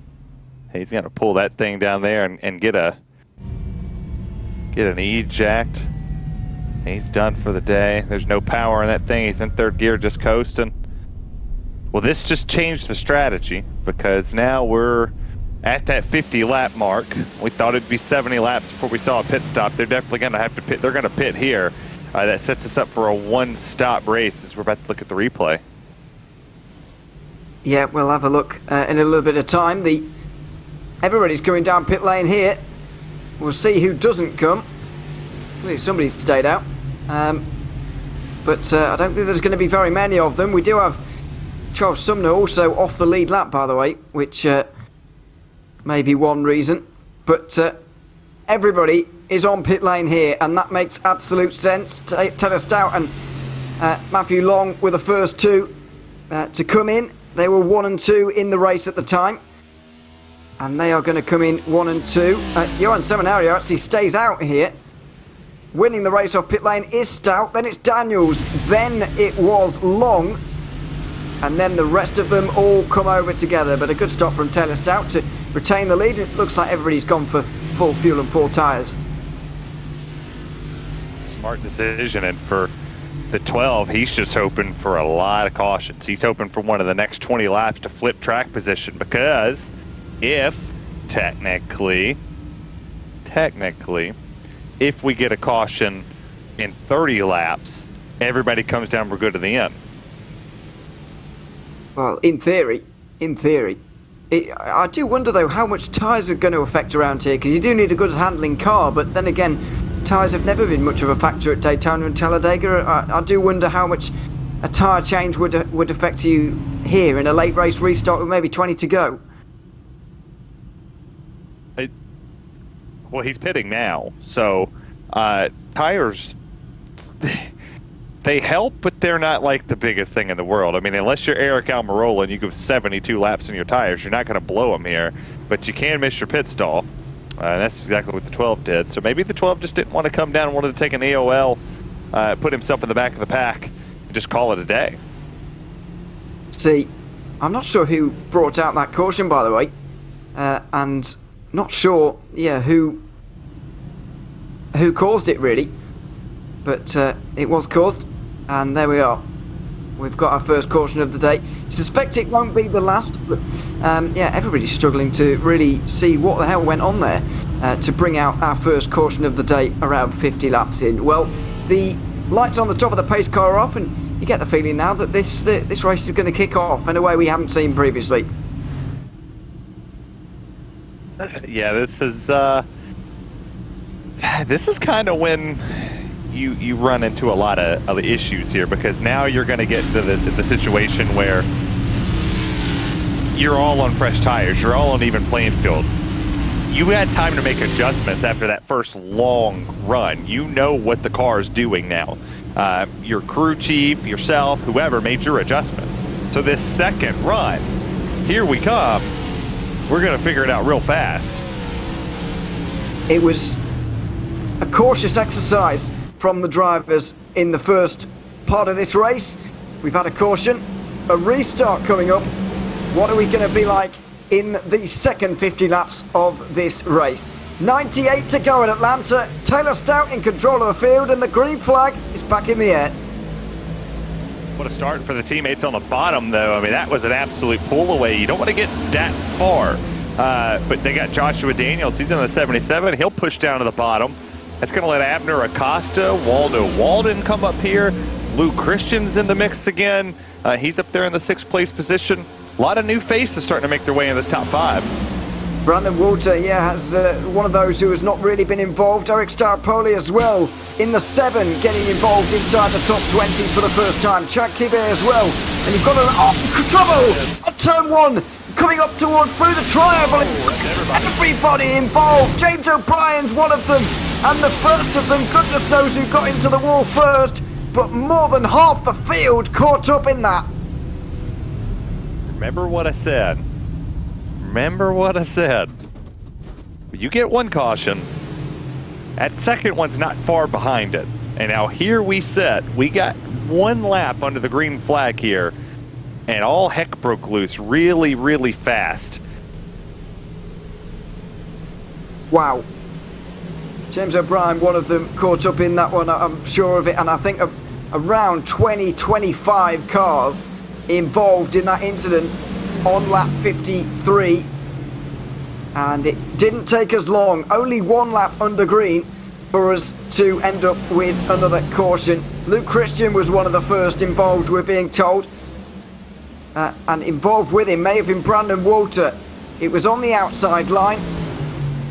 He's going to pull that thing down there and get an eject. He's done for the day. There's no power in that thing. He's in 3rd gear just coasting. Well, this just changed the strategy because now we're at that 50 lap mark. We thought it'd be 70 laps before we saw a pit stop. They're definitely going to have to pit. They're going to pit here. That sets us up for a 1-stop race as we're about to look at the replay. Yeah, we'll have a look in a little bit of time. Everybody's coming down pit lane here. We'll see who doesn't come. Clearly somebody's stayed out. But I don't think there's going to be very many of them. We do have Charles Sumner also off the lead lap, by the way, which may be one reason. But everybody is on pit lane here, and that makes absolute sense. Taylor Stout and Matthew Long were the first two to come in. They were 1 and 2 in the race at the time, and they are going to come in 1 and 2. Johan Seminario actually stays out here. Winning the race off pit lane is Stout, then it's Daniels, then it was Long, and then the rest of them all come over together. But a good stop from Taylor Stout to retain the lead. It looks like everybody's gone for full fuel and 4 tyres. Smart decision, and for the 12, he's just hoping for a lot of cautions. He's hoping for one of the next 20 laps to flip track position, because if technically, if we get a caution in 30 laps, everybody comes down for good to the end. Well, in theory. I do wonder, though, how much tyres are going to affect around here, because you do need a good handling car, but then again, tyres have never been much of a factor at Daytona and Talladega. I do wonder how much a tyre change would affect you here in a late race restart with maybe 20 to go. Well, he's pitting now, so tires, they help, but they're not like the biggest thing in the world. I mean, unless you're Eric Almirola and you go 72 laps in your tires, you're not going to blow them here, but you can miss your pit stall. And that's exactly what the 12 did. So maybe the 12 just didn't want to come down and wanted to take an EOL, put himself in the back of the pack, and just call it a day. See, I'm not sure who brought out that caution, by the way, and not sure, yeah, who caused it, really. But it was caused, and there we are. We've got our first caution of the day. Suspect it won't be the last, but yeah, everybody's struggling to really see what the hell went on there to bring out our first caution of the day around 50 laps in. Well, the lights on the top of the pace car are off, and you get the feeling now that this race is going to kick off in a way we haven't seen previously. Yeah, this is kind of when you run into a lot of issues here, because now you're going to get into the situation where you're all on fresh tires, you're all on even playing field. You had time to make adjustments after that first long run. You know what the car is doing now. Your crew chief, yourself, whoever made your adjustments. So this second run, here we come. We're going to figure it out real fast. It was a cautious exercise from the drivers in the first part of this race. We've had a caution, a restart coming up. What are we going to be like in the second 50 laps of this race? 98 to go in Atlanta. Taylor Stout in control of the field, and the green flag is back in the air. What a start for the teammates on the bottom, though. I mean, that was an absolute pull away. You don't want to get that far. But they got Joshua Daniels. He's in the 77. He'll push down to the bottom. That's going to let Abner Acosta, Waldo Walden come up here. Lou Christian's in the mix again. He's up there in the 6th place position. A lot of new faces starting to make their way in this top 5. Brandon Walter, yeah, has one of those who has not really been involved. Eric Staropoli as well in the 7, getting involved inside the top 20 for the first time. Chad Kibe as well. And you've got trouble at turn 1, coming up towards through the triangle. Everybody involved. James O'Brien's one of them. and the first of them, goodness knows who got into the wall first, but more than half the field caught up in that. Remember what I said. Remember what I said. You get one caution. That second one's not far behind it. And now here we sit. We got one lap under the green flag here, and all heck broke loose really, really fast. Wow. James O'Brien, one of them, caught up in that one, I'm sure of it, and I think around 20-25 cars involved in that incident on lap 53, and it didn't take us long, only one lap under green for us to end up with another caution. Luke Christian was one of the first involved, we're being told, and involved with him may have been Brandon Walter. It was on the outside line,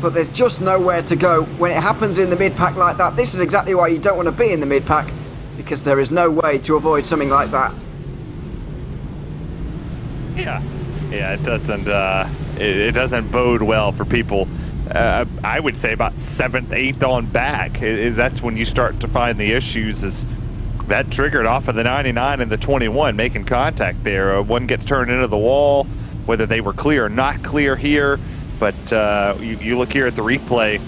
but there's just nowhere to go when it happens in the mid-pack like that. This is exactly why you don't want to be in the mid-pack, because there is no way to avoid something like that. Yeah, it doesn't bode well for people. I would say about 7th, 8th on back is that's when you start to find the issues. Is that triggered off of the 99 and the 21 making contact there? One gets turned into the wall, whether they were clear or not clear here. But you look here at the replay.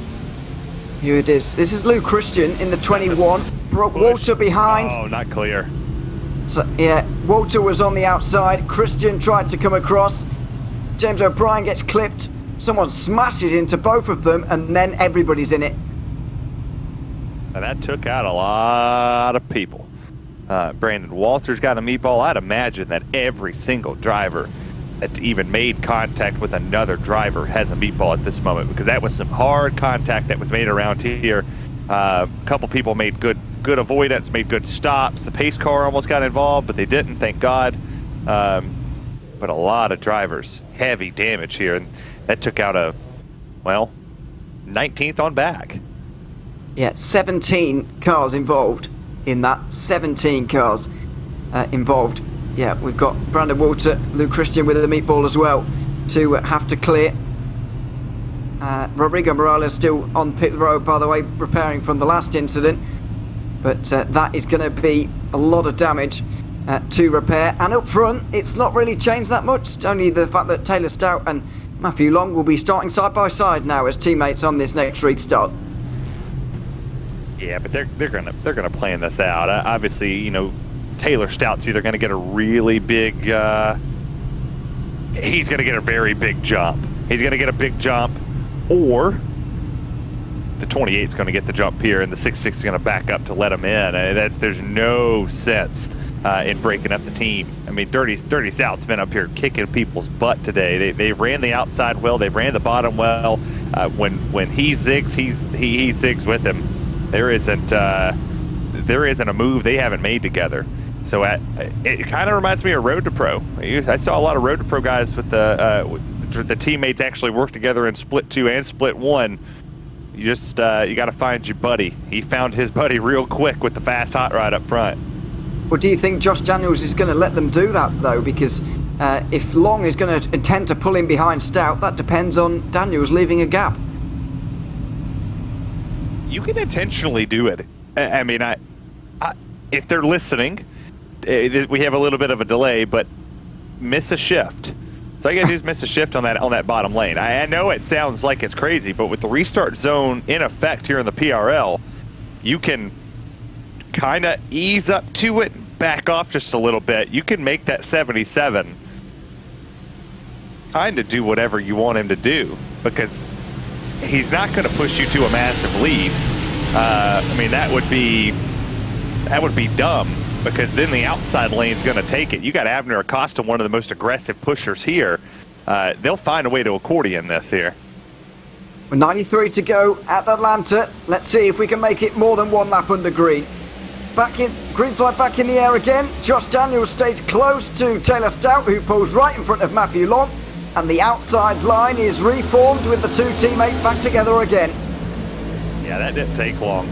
Here it is. This is Luke Christian in the 21. Brought Walter behind. Oh, not clear. So, yeah, Walter was on the outside. Christian tried to come across. James O'Brien gets clipped. Someone smashes into both of them, and then everybody's in it. And that took out a lot of people. Brandon Walter's got a meatball. I'd imagine that every single driver that even made contact with another driver has a meatball at this moment, because that was some hard contact that was made around here. A couple people made good avoidance, made good stops. The pace car almost got involved, but they didn't, thank God. But a lot of drivers, heavy damage here, and that took out 19th on back. Yeah, 17 cars involved in that. 17 cars involved. Yeah, we've got Brandon Walter, Luke Christian with a meatball as well to have to clear. Rodrigo Morales still on pit road, by the way, repairing from the last incident. But that is going to be a lot of damage to repair. And up front, it's not really changed that much. It's only the fact that Taylor Stout and Matthew Long will be starting side by side now as teammates on this next restart. Yeah, but they're gonna plan this out. Obviously, you know, Taylor Stout's either gonna get a really big. He's gonna get a very big jump. He's gonna get a big jump, or the 28's going to get the jump here, and the 66 is going to back up to let him in. There's no sense in breaking up the team. I mean, Dirty South's been up here kicking people's butt today. They ran the outside well. They ran the bottom well. When he zigs, he zigs with him. There isn't a move they haven't made together. So it kind of reminds me of Road to Pro. I saw a lot of Road to Pro guys with the teammates actually work together in split 2 and split 1. You just you got to find your buddy. He found his buddy real quick with the fast hot rod up front. Well, do you think Josh Daniels is going to let them do that, though? Because if Long is going to intend to pull in behind Stout, that depends on Daniels leaving a gap. You can intentionally do it. I mean, if they're listening, we have a little bit of a delay, but miss a shift. So all you gotta do is miss a shift on that bottom lane. I know it sounds like it's crazy, but with the restart zone in effect here in the PRL, you can kind of ease up to it, back off just a little bit. You can make that 77 kind of do whatever you want him to do, because he's not going to push you to a massive lead. I mean, that would be dumb, because then the outside lane's going to take it. You got Abner Acosta, one of the most aggressive pushers here. They'll find a way to accordion this here. 93 to go at Atlanta. Let's see if we can make it more than one lap under green. Green flag back in the air again. Josh Daniels stays close to Taylor Stout, who pulls right in front of Matthew Long. And the outside line is reformed with the two teammates back together again. Yeah, that didn't take long.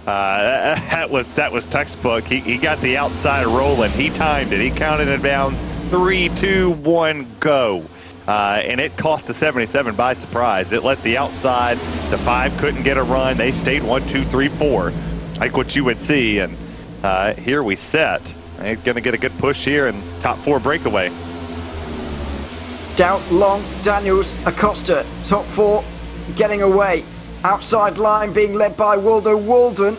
That was textbook. He got the outside rolling. He timed it. He counted it down. 3, 2, 1, go. and it caught the 77 by surprise. It let the outside, the 5 couldn't get a run. They stayed 1, 2, 3, 4, like what you would see. And here we set. They're going to get a good push here and top 4 breakaway. Stout, Long, Daniels, Acosta, top 4 getting away. Outside line being led by Waldo Walden,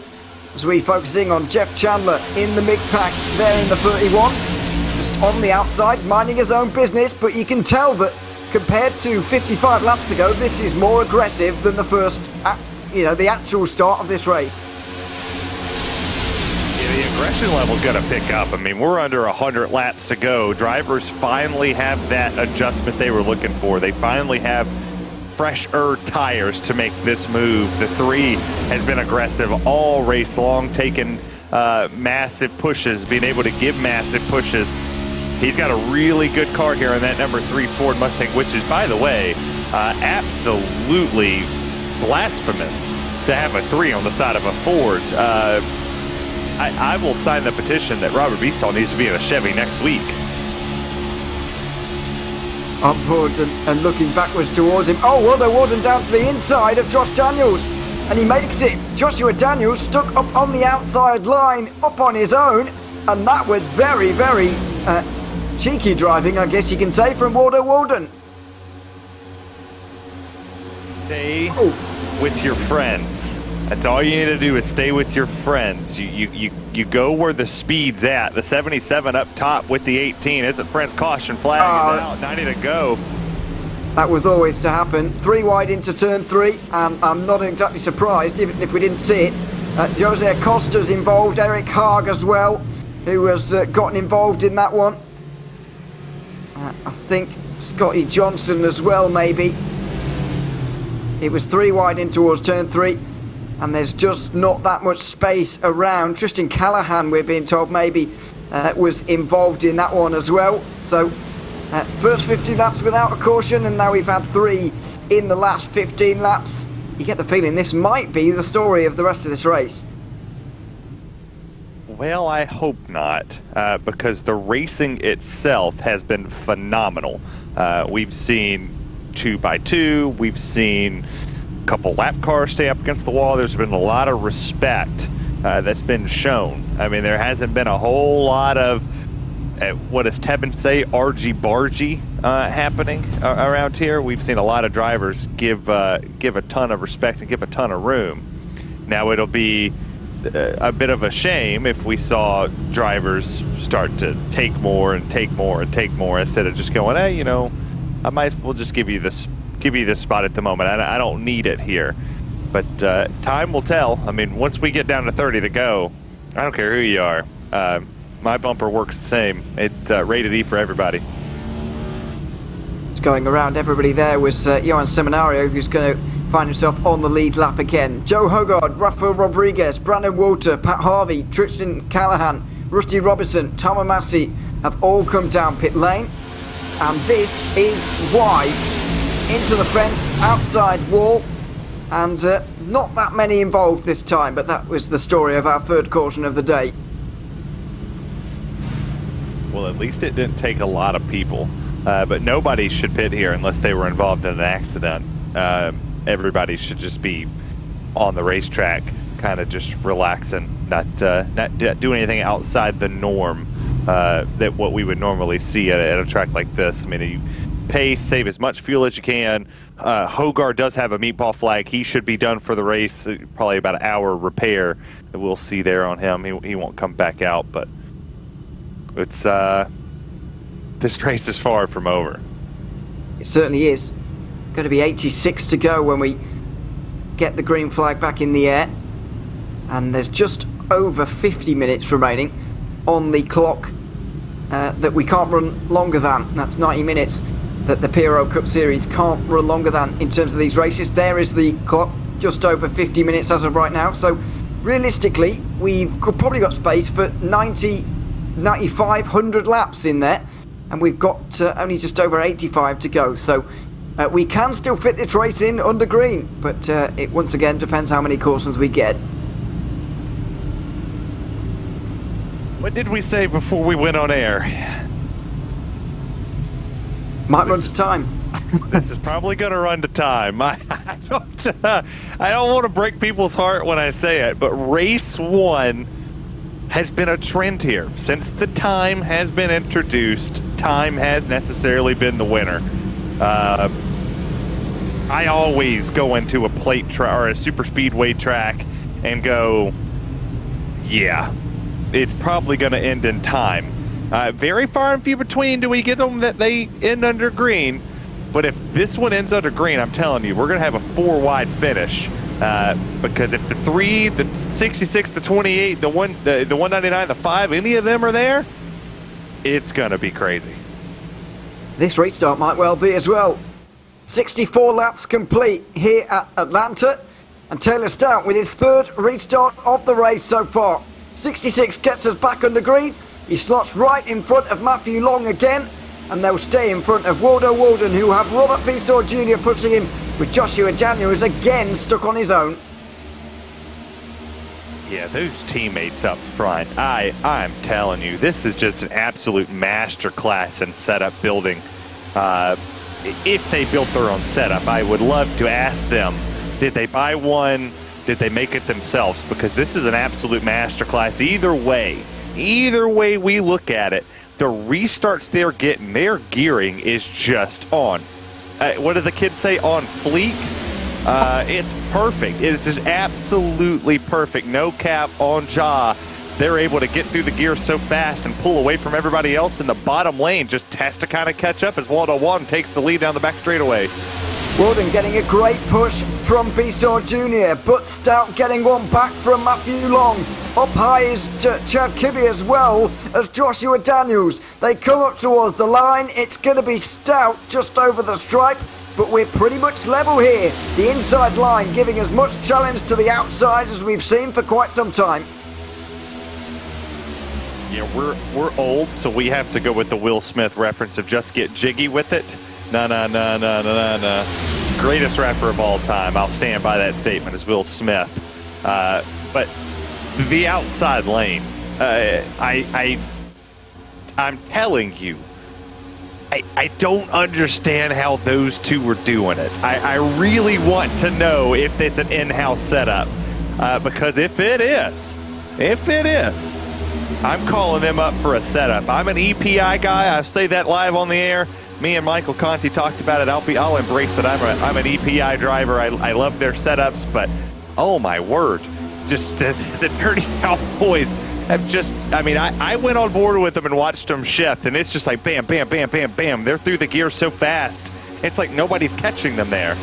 as we focusing on Jeff Chandler in the mid-pack there in the 31. Just on the outside, minding his own business, but you can tell that compared to 55 laps ago, this is more aggressive than the first, the actual start of this race. Yeah, the aggression level's going to pick up. I mean, we're under 100 laps to go. Drivers finally have that adjustment they were looking for. They finally have fresher tires to make this move. The 3 has been aggressive all race long, taking massive pushes, being able to give massive pushes. He's got a really good car here in that number 3 Ford Mustang, which is, by the way, absolutely blasphemous to have a 3 on the side of a Ford. I will sign the petition that Robert Beasall needs to be in a Chevy next week. Upward and looking backwards towards him. Oh, Waldo Walden down to the inside of Josh Daniels, and he makes it. Joshua Daniels stuck up on the outside line, up on his own, and that was very, very cheeky driving, I guess you can say, from Waldo Walden. Stay with your friends. That's all you need to do is stay with your friends. You go where the speed's at. The 77 up top with the 18. Isn't French caution flag out? 90 to go. That was always to happen. 3 wide into turn 3, and I'm not exactly surprised, even if we didn't see it. Jose Acosta's involved, Eric Haag as well, who has gotten involved in that one. I think Scotty Johnson as well, maybe. It was 3 wide in towards turn 3, and there's just not that much space around. Tristan Callahan, we're being told, maybe was involved in that one as well. So first 50 laps without a caution, and now we've had 3 in the last 15 laps. You get the feeling this might be the story of the rest of this race. Well, I hope not, because the racing itself has been phenomenal. We've seen 2x2, we've seen a couple lap cars stay up against the wall. There's been a lot of respect that's been shown. I mean, there hasn't been a whole lot of, what does Tebben say, argy-bargy happening around here. We've seen a lot of drivers give a ton of respect and give a ton of room. Now, it'll be a bit of a shame if we saw drivers start to take more and take more and take more instead of just going, hey, I might as well just give you this spot at the moment. I don't need it here. But time will tell. I mean, once we get down to 30 to go, I don't care who you are. My bumper works the same. It's rated E for everybody. It's going around. Everybody there was Johan Seminario, who's going to find himself on the lead lap again. Joe Hogard, Rafael Rodriguez, Brandon Walter, Pat Harvey, Tristan Callahan, Rusty Robinson, Tom Massey have all come down pit lane. And this is wide into the fence, outside wall, and not that many involved this time, but that was the story of our third caution of the day. Well, at least it didn't take a lot of people, but nobody should pit here unless they were involved in an accident. Everybody should just be on the racetrack, kind of just relaxing, not doing anything outside the norm that what we would normally see at a track like this. I mean, you pace, save as much fuel as you can. Hogarth does have a meatball flag. He should be done for the race, probably about an hour repair that we'll see there on him. He won't come back out, but it's this race is far from over. It certainly is. Going to be 86 to go when we get the green flag back in the air, and there's just over 50 minutes remaining on the clock that we can't run longer than. That's 90 minutes that the PRL Cup Series can't run longer than in terms of these races. There is the clock, just over 50 minutes as of right now. So realistically, we've probably got space for 9,500 laps in there, and we've got only just over 85 to go. So we can still fit this race in under green, but it once again depends how many cautions we get. What did we say before we went on air? Might run to time. This is probably going to run to time. I don't want to break people's heart when I say it, but race 1 has been a trend here. Since the time has been introduced, time has necessarily been the winner. I always go into a plate track or a super speedway track and go, yeah, it's probably going to end in time. Very far and few between do we get them that they end under green. But if this one ends under green, I'm telling you, we're going to have a 4-wide finish. Because if the 3, the 66, the 28, the 199, the 5, any of them are there, it's going to be crazy. This restart might well be as well. 64 laps complete here at Atlanta. And Taylor Stout with his 3rd restart of the race so far. 66 gets us back under green. He slots right in front of Matthew Long again. And they'll stay in front of Waldo Walden, who have Robert Bisor Jr. putting in with Joshua Daniels again stuck on his own. Yeah, those teammates up front, I'm telling you, this is just an absolute masterclass in setup building. If they built their own setup, I would love to ask them, did they buy one? Did they make it themselves? Because this is an absolute masterclass. Either way we look at it, the restarts they're getting, their gearing is just on. What do the kids say? On fleek? It's perfect. It's just absolutely perfect. No cap, on jaw. They're able to get through the gears so fast and pull away from everybody else in the bottom lane. Just has to kind of catch up as Waldo Walden takes the lead down the back straightaway. Walden getting a great push from Bisor Jr., but Stout getting one back from Matthew Long. Up high is Chad Kibbe as well as Joshua Daniels. They come up towards the line. It's going to be Stout just over the stripe, but we're pretty much level here. The inside line giving as much challenge to the outside as we've seen for quite some time. Yeah, we're old, so we have to go with the Will Smith reference of just get jiggy with it. No. Greatest rapper of all time. I'll stand by that statement as Will Smith. But the outside lane, I'm telling you, I don't understand how those two were doing it. I really want to know if it's an in-house setup. Because if it is, I'm calling them up for a setup. I'm an EPI guy. I say that live on the air. Me and Michael Conti talked about it. I'll embrace that. I'm an EPI driver. I love their setups, but oh my word, just the Dirty South boys have just. I mean, I went on board with them and watched them shift, and it's just like bam, bam, bam, bam, bam. They're through the gear so fast. It's like nobody's catching them there.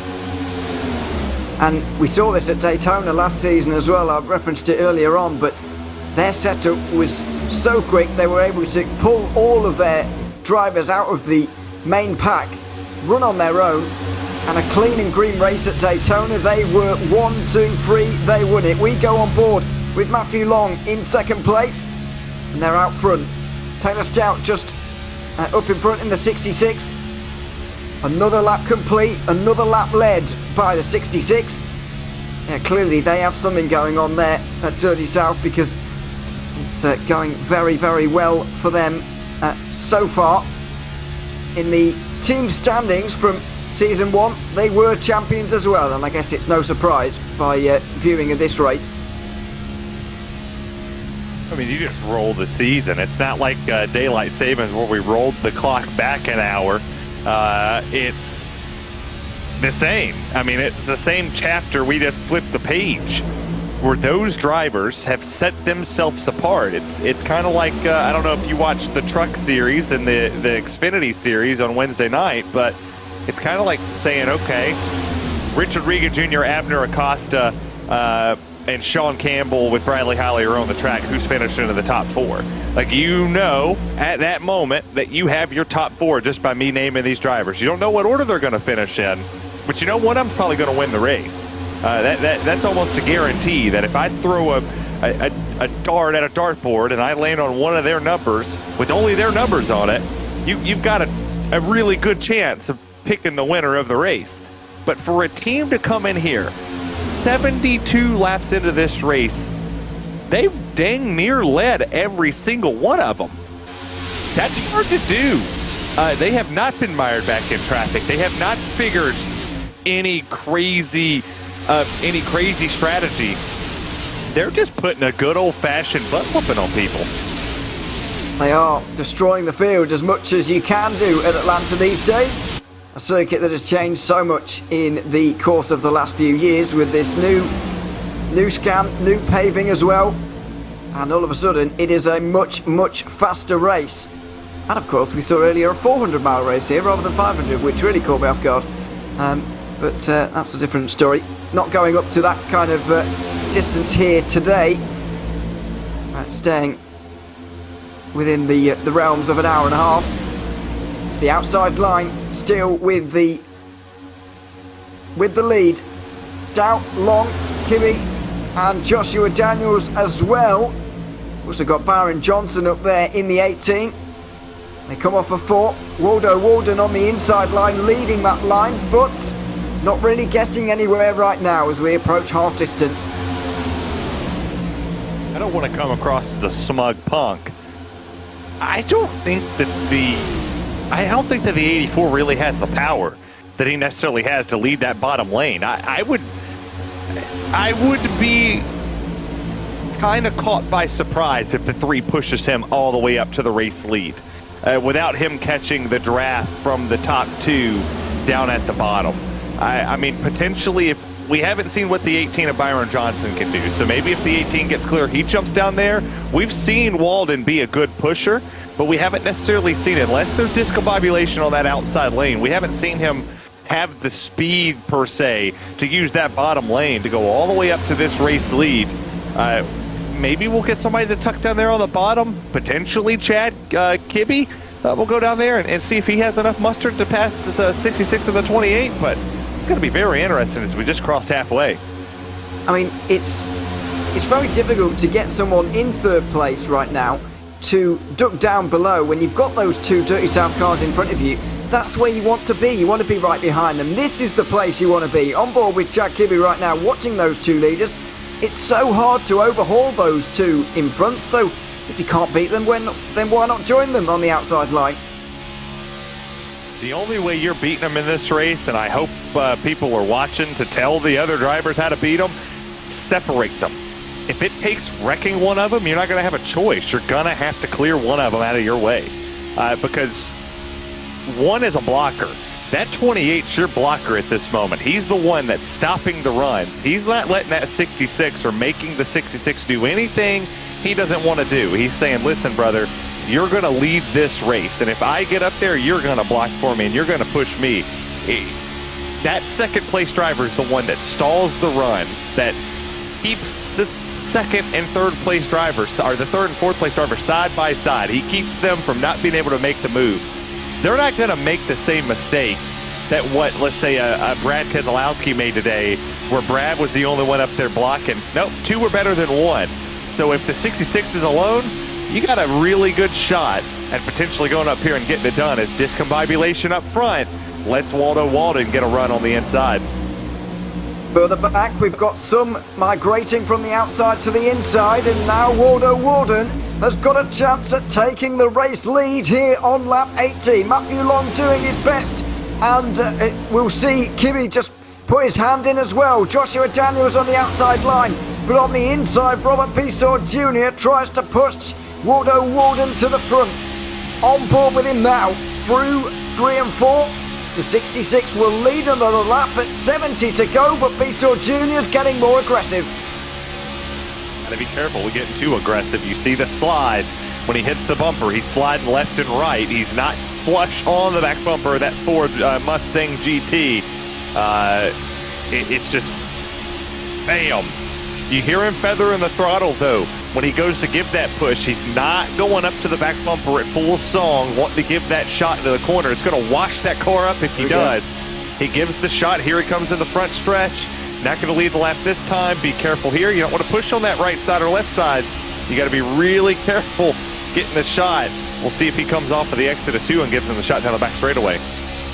And we saw this at Daytona last season as well. I've referenced it earlier on, but their setup was so quick they were able to pull all of their drivers out of the main pack, run on their own, and a clean and green race at Daytona. They were 1, 2, 3, they won it. We go on board with Matthew Long in 2nd place, and they're out front. Taylor Stout just up in front in the 66. Another lap complete, another lap led by the 66. Yeah, clearly they have something going on there at Dirty South, because it's going very, very well for them so far. In the team standings from Season 1, they were champions as well, and I guess it's no surprise by viewing of this race. I mean, you just roll the season. It's not like daylight savings where we rolled the clock back an hour. It's the same. I mean, it's the same chapter. We just flipped the page where those drivers have set themselves apart. It's kind of like, I don't know if you watched the Truck series and the Xfinity series on Wednesday night, but it's kind of like saying, okay, Richard Regan Jr., Abner Acosta, and Sean Campbell with Bradley Hiley are on the track. Who's finishing in the top 4? Like, you know at that moment that you have your top 4 just by me naming these drivers. You don't know what order they're going to finish in, but you know one of them's probably going to win the race. That's almost a guarantee that if I throw a dart at a dartboard and I land on one of their numbers with only their numbers on it, you've got a really good chance of picking the winner of the race. But for a team to come in here 72 laps into this race, they've dang near led every single one of them. That's hard to do. They have not been mired back in traffic. They have not figured any crazy strategy. They're just putting a good old-fashioned butt whooping on people. They are destroying the field as much as you can do at Atlanta these days. A circuit that has changed so much in the course of the last few years with this new scan, new paving as well. And all of a sudden, it is a much, much faster race. And of course, we saw earlier a 400-mile race here rather than 500, which really caught me off guard. But that's a different story. Not going up to that kind of distance here today. Staying within the realms of an hour and a half. It's the outside line, still with the lead. Stout, Long, Kimmy, and Joshua Daniels as well. Also got Byron Johnson up there in the 18. They come off a 4. Waldo Walden on the inside line, leading that line, but not really getting anywhere right now as we approach half distance. I don't want to come across as a smug punk. I don't think that the 84 really has the power that he necessarily has to lead that bottom lane. I would be kind of caught by surprise if the 3 pushes him all the way up to the race lead without him catching the draft from the top 2 down at the bottom. I mean, potentially, if we haven't seen what the 18 of Byron Johnson can do, so maybe if the 18 gets clear, he jumps down there. We've seen Walden be a good pusher, but we haven't necessarily seen it. Unless there's discombobulation on that outside lane, we haven't seen him have the speed, per se, to use that bottom lane to go all the way up to this race lead. Maybe we'll get somebody to tuck down there on the bottom, potentially Chad Kibbe. We'll go down there and see if he has enough mustard to pass this 66 and the 28, but it's going to be very interesting as we just crossed halfway. I mean, it's very difficult to get someone in 3rd place right now to duck down below when you've got those 2 Dirty South cars in front of you. That's where you want to be. You want to be right behind them. This is the place you want to be. On board with Chad Kibbe right now, watching those 2 leaders. It's so hard to overhaul those 2 in front, so if you can't beat them, then why not join them on the outside line? The only way you're beating them in this race, and I hope people are watching to tell the other drivers how to beat them, separate them. If it takes wrecking one of them, you're not going to have a choice. You're going to have to clear one of them out of your way because one is a blocker. That 28's your blocker at this moment. He's the one that's stopping the runs. He's not letting that 66 or making the 66 do anything he doesn't want to do. He's saying, listen, brother, you're going to lead this race, and if I get up there, you're going to block for me, and you're going to push me. That 2nd place driver is the one that stalls the runs, that keeps the 2nd and 3rd place drivers, or the 3rd and 4th place drivers side by side. He keeps them from not being able to make the move. They're not going to make the same mistake that what, let's say, a Brad Keselowski made today, where Brad was the only one up there blocking. Nope, 2 were better than 1. So if the 66 is alone, you got a really good shot at potentially going up here and getting it done. As discombobulation up front lets Waldo Walden get a run on the inside. Further back, we've got some migrating from the outside to the inside, and now Waldo Walden has got a chance at taking the race lead here on lap 18. Matthew Long doing his best, and we'll see Kibbe just put his hand in as well. Joshua Daniels on the outside line, but on the inside, Robert Pisor Jr. tries to push Waldo Walden to the front. On board with him now, through 3 and 4. The 66 will lead another lap at 70 to go, but Pisor Jr. is getting more aggressive. Gotta be careful, we're getting too aggressive. You see the slide. When he hits the bumper, he's sliding left and right. He's not flush on the back bumper of that Ford Mustang GT. It's just, bam. You hear him feathering the throttle, though. When he goes to give that push, he's not going up to the back bumper at full song, wanting to give that shot into the corner. It's going to wash that car up if he does. He gives the shot. Here he comes in the front stretch. Not going to lead the lap this time. Be careful here. You don't want to push on that right side or left side. You got to be really careful getting the shot. We'll see if he comes off of the exit of 2 and gives him the shot down the back straightaway.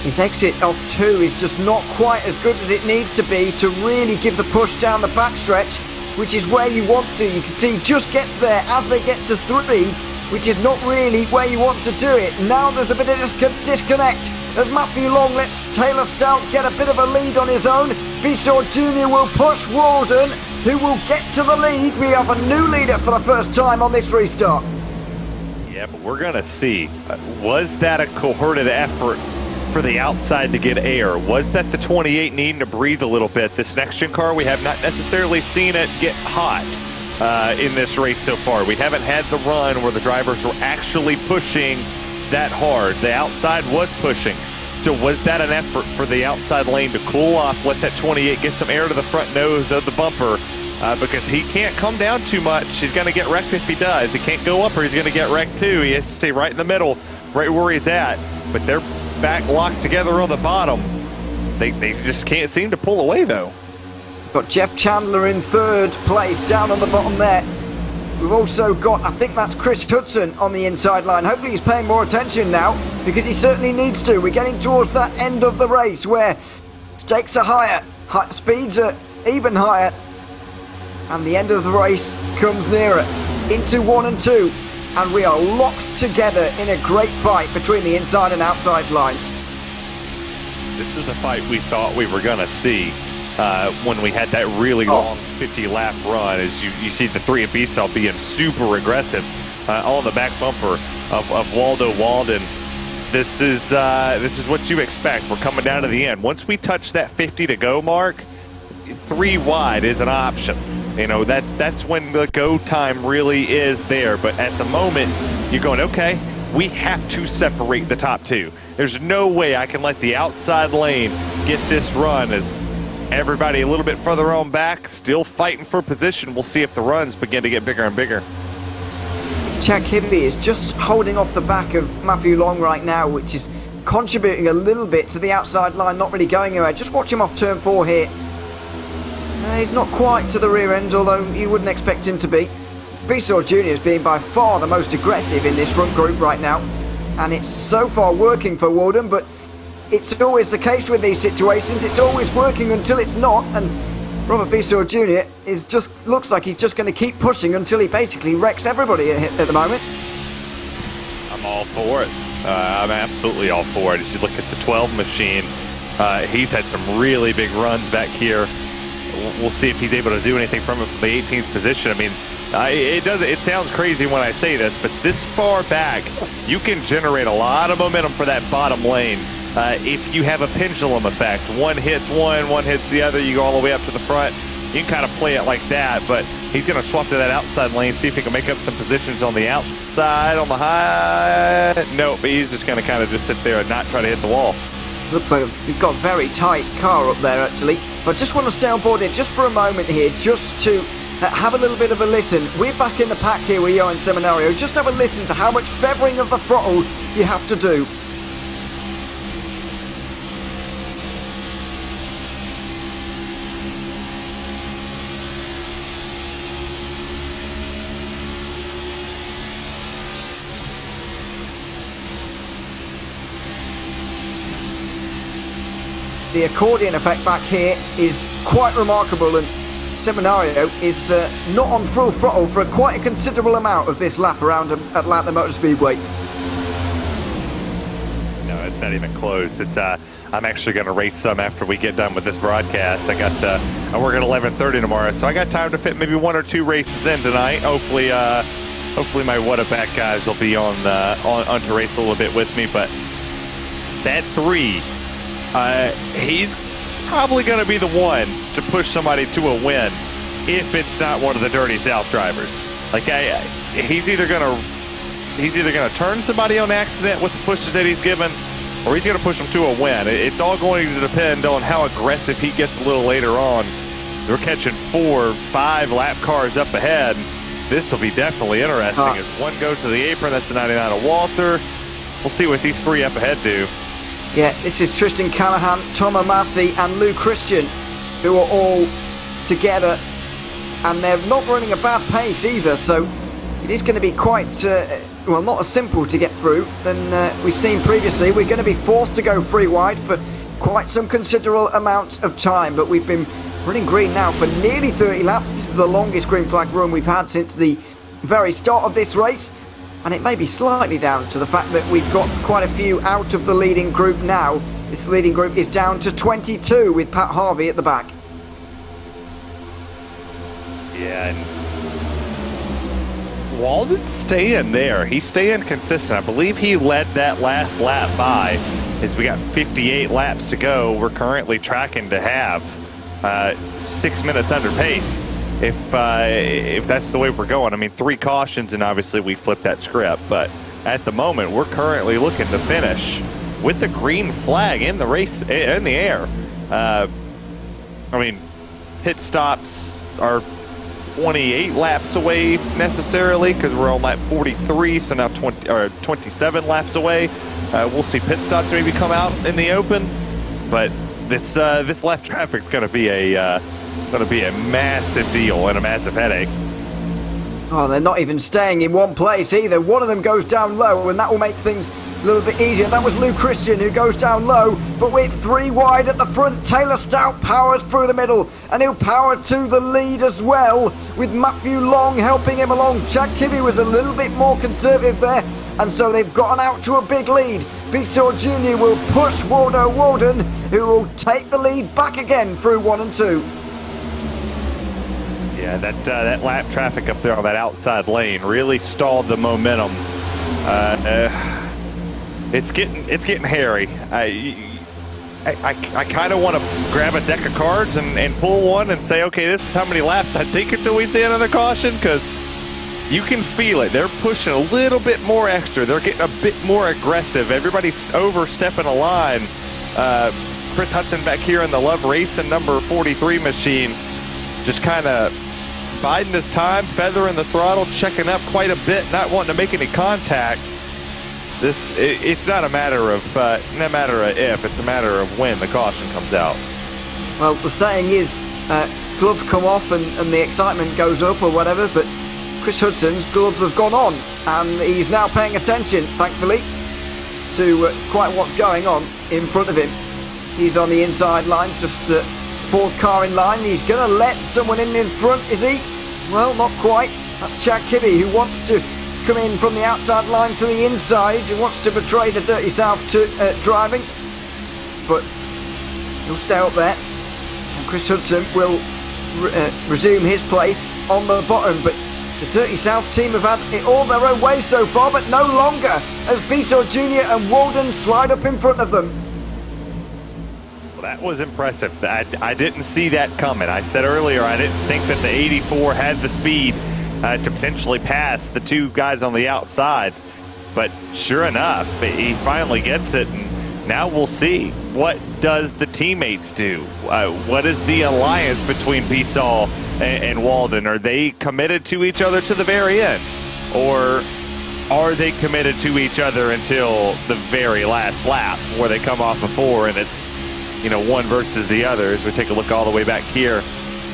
His exit of 2 is just not quite as good as it needs to be to really give the push down the backstretch, which is where you want to. You can see he just gets there as they get to 3, which is not really where you want to do it. Now there's a bit of disconnect as Matthew Long lets Taylor Stout get a bit of a lead on his own. Bissell Jr. will push Walden, who will get to the lead. We have a new leader for the first time on this restart. Yeah, but we're going to see. Was that a cohorted effort for the outside to get air? Was that the 28 needing to breathe a little bit? This next-gen car, we have not necessarily seen it get hot in this race so far. We haven't had the run where the drivers were actually pushing that hard. The outside was pushing. So was that an effort for the outside lane to cool off, let that 28 get some air to the front nose of the bumper? Because he can't come down too much. He's going to get wrecked if he does. He can't go up or he's going to get wrecked too. He has to stay right in the middle, right where he's at. But they're back locked together on the bottom. They just can't seem to pull away though. Got Jeff Chandler in third place down on the bottom there. We've also got, I think that's Chris Hudson on the inside line. Hopefully he's paying more attention now, because he certainly needs to. We're getting towards that end of the race where stakes are higher, speeds are even higher, and the end of the race comes nearer into 1 and 2, and we are locked together in a great fight between the inside and outside lines. This is the fight we thought we were going to see when we had that really long 50-lap run. As you see the 3 of Bissell being super aggressive on the back bumper of Waldo Walden. This is what you expect. We're coming down to the end. Once we touch that 50 to go mark, 3 wide is an option. You know, that's when the go time really is there. But at the moment, you're going, okay, we have to separate the top 2. There's no way I can let the outside lane get this run as everybody a little bit further on back, still fighting for position. We'll see if the runs begin to get bigger and bigger. Chad Hibby is just holding off the back of Matthew Long right now, which is contributing a little bit to the outside line, not really going anywhere. Just watch him off turn 4 here. He's not quite to the rear end, although you wouldn't expect him to be. Bissell Jr. is being by far the most aggressive in this front group right now, and it's so far working for Walden, but it's always the case with these situations. It's always working until it's not, and Robert Bissell Jr. looks like he's just going to keep pushing until he basically wrecks everybody at the moment. I'm all for it. I'm absolutely all for it. As you look at the 12 machine, he's had some really big runs back here. We'll see if he's able to do anything from the 18th position. I mean, it sounds crazy when I say this, but this far back, you can generate a lot of momentum for that bottom lane. If you have a pendulum effect, one hits one hits the other, you go all the way up to the front. You can kind of play it like that, but he's going to swap to that outside lane, see if he can make up some positions on the outside, on the high. Nope, he's just going to kind of just sit there and not try to hit the wall. Looks like we've got a very tight car up there, actually. But I just want to stay on board here just for a moment here, just to have a little bit of a listen. We're back in the pack here with Johan Seminario. Just have a listen to how much feathering of the throttle you have to do. The accordion effect back here is quite remarkable, and Seminario is not on full throttle for quite a considerable amount of this lap around Atlanta Motor Speedway. No, it's not even close. It's I'm actually going to race some after we get done with this broadcast. I work at 11:30 tomorrow, so I got time to fit maybe 1 or 2 races in tonight. Hopefully my What a Back guys will be on to race a little bit with me. But that 3. He's probably going to be the one to push somebody to a win if it's not one of the Dirty South drivers. Like he's either going to turn somebody on accident with the pushes that he's given, or he's going to push them to a win. It's all going to depend on how aggressive he gets a little later on. They're catching 4, 5 lap cars up ahead. This will be definitely interesting. As one goes to the apron, that's the 99 of Walter. We'll see what these 3 up ahead do. Yeah, this is Tristan Callahan, Tom Amassi and Lou Christian, who are all together, and they're not running a bad pace either, so it is going to be quite, well, not as simple to get through than we've seen previously. We're going to be forced to go 3 wide for quite some considerable amount of time, but we've been running green now for nearly 30 laps. This is the longest green flag run we've had since the very start of this race. and it may be slightly down to the fact that we've got quite a few out of the leading group now. This leading group is down to 22 with Pat Harvey at the back. Yeah, and Walden's staying there. He's staying consistent. I believe he led that last lap by, as we got 58 laps to go. We're currently tracking to have 6 minutes under pace. If that's the way we're going. I mean, 3 cautions, and obviously we flipped that script. But at the moment, we're currently looking to finish with the green flag in the race, in the air. I mean, pit stops are 28 laps away necessarily, because we're on lap 43, so now 27 laps away. We'll see pit stops maybe come out in the open, but this lap traffic's going to be a massive deal and a massive headache. Oh, they're not even staying in one place either. One of them goes down low, and that will make things a little bit easier. That was Lou Christian who goes down low, but with 3 wide at the front, Taylor Stout powers through the middle, and he'll power to the lead as well, with Matthew Long helping him along. Chad Kibbe was a little bit more conservative there, and so they've gotten out to a big lead. Bissell Jr. will push Waldo Walden, who will take the lead back again through 1 and 2. Yeah, that lap traffic up there on that outside lane really stalled the momentum. It's getting hairy. I kind of want to grab a deck of cards and pull one and say, okay, this is how many laps I think until we see another caution, because you can feel it. They're pushing a little bit more extra. They're getting a bit more aggressive. Everybody's overstepping a line. Chris Hudson back here in the Love Racing number 43 machine, just kind of biding his time, feathering the throttle, checking up quite a bit, not wanting to make any contact. It's not a matter of if, it's a matter of when the caution comes out. Well, the saying is, gloves come off and the excitement goes up or whatever, but Chris Hudson's gloves have gone on, and he's now paying attention, thankfully, to quite what's going on in front of him. He's on the inside line, just 4th car in line. He's going to let someone in front, is he? Well, not quite. That's Chad Kibbe, who wants to come in from the outside line to the inside, who wants to betray the Dirty South to driving. But he'll stay up there. And Chris Hudson will resume his place on the bottom. But the Dirty South team have had it all their own way so far, but no longer, as Bissell Jr. and Walden slide up in front of them. That was impressive. I didn't see that coming. I said earlier I didn't think that the 84 had the speed to potentially pass the 2 guys on the outside. But sure enough, he finally gets it, and now we'll see. What does the teammates do? What is the alliance between Bissell and Walden? Are they committed to each other to the very end? Or are they committed to each other until the very last lap, where they come off a 4 and it's, one versus the other? As we take a look all the way back here,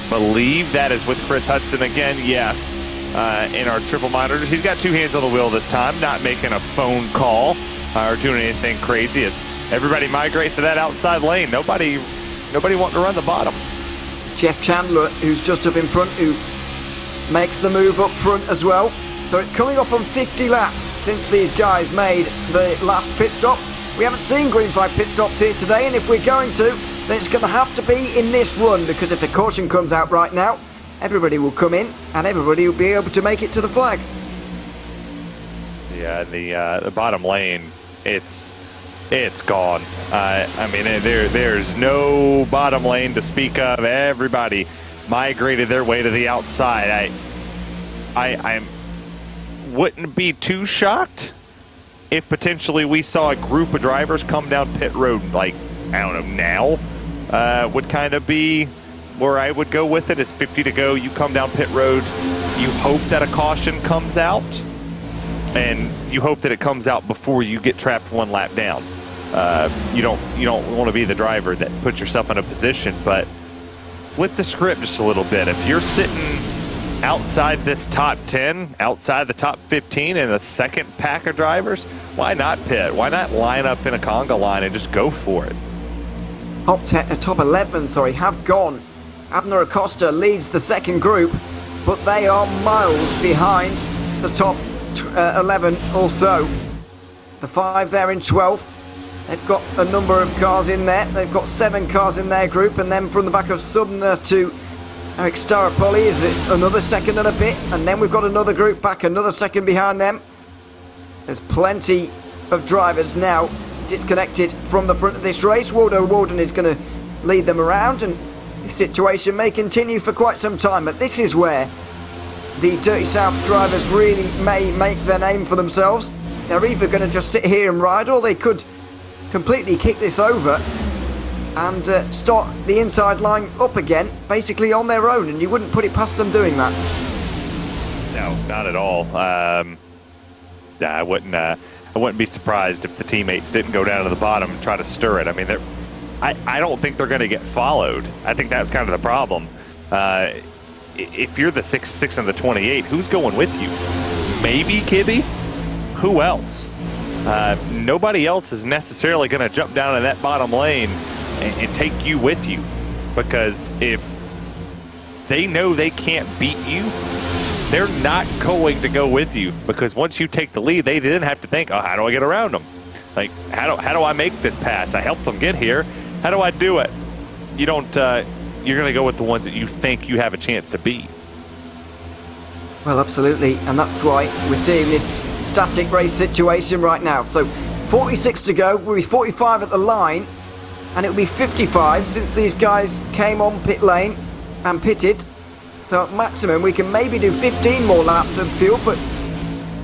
believe that is with Chris Hudson again. Yes, in our triple monitors, he's got 2 hands on the wheel this time, not making a phone call or doing anything crazy, as everybody migrates to that outside lane. Nobody wanting to run the bottom. It's Jeff Chandler, who's just up in front, who makes the move up front as well. So it's coming up on 50 laps since these guys made the last pit stop. We haven't seen green flag pit stops here today, and if we're going to, then it's going to have to be in this run, because if the caution comes out right now, everybody will come in and everybody will be able to make it to the flag. Yeah, the bottom lane, it's gone. I mean, there's no bottom lane to speak of. Everybody migrated their way to the outside. I wouldn't be too shocked if potentially we saw a group of drivers come down pit road, like, I don't know, now, would kind of be where I would go with it. It's 50 to go, you come down pit road, you hope that a caution comes out, and you hope that it comes out before you get trapped 1 lap down. You don't want to be the driver that puts yourself in a position, but flip the script just a little bit. If you're sitting outside this top 10, outside the top 15 in the second pack of drivers, why not pit? Why not line up in a conga line and just go for it? Top 11, have gone. Abner Acosta leads the second group, but they are miles behind the top 11 or so. The 5 there in 12th. They've got a number of cars in there. They've got 7 cars in their group, and then from the back of Sumner to Eric Staropoli is another second and a bit, and then we've got another group back, another second behind them. There's plenty of drivers now disconnected from the front of this race. Waldo Walden is going to lead them around, and the situation may continue for quite some time, but this is where the Dirty South drivers really may make their name for themselves. They're either going to just sit here and ride, or they could completely kick this over and start the inside line up again, basically on their own, and you wouldn't put it past them doing that. No, not at all. I wouldn't be surprised if the teammates didn't go down to the bottom and try to stir it. I mean, I don't think they're going to get followed. I think that's kind of the problem. If you're the 6 and the 28, who's going with you? Maybe Kibby? Who else? Nobody else is necessarily going to jump down in that bottom lane and take you with you, because if they know they can't beat you, they're not going to go with you, because once you take the lead, they didn't have to think, oh, how do I get around them? Like, how do I make this pass? I helped them get here. How do I do it? You don't, you're going to go with the ones that you think you have a chance to beat. Well, absolutely, and that's why we're seeing this static race situation right now. So 46 to go, we'll be 45 at the line, and it'll be 55 since these guys came on pit lane and pitted. So at maximum we can maybe do 15 more laps of fuel, but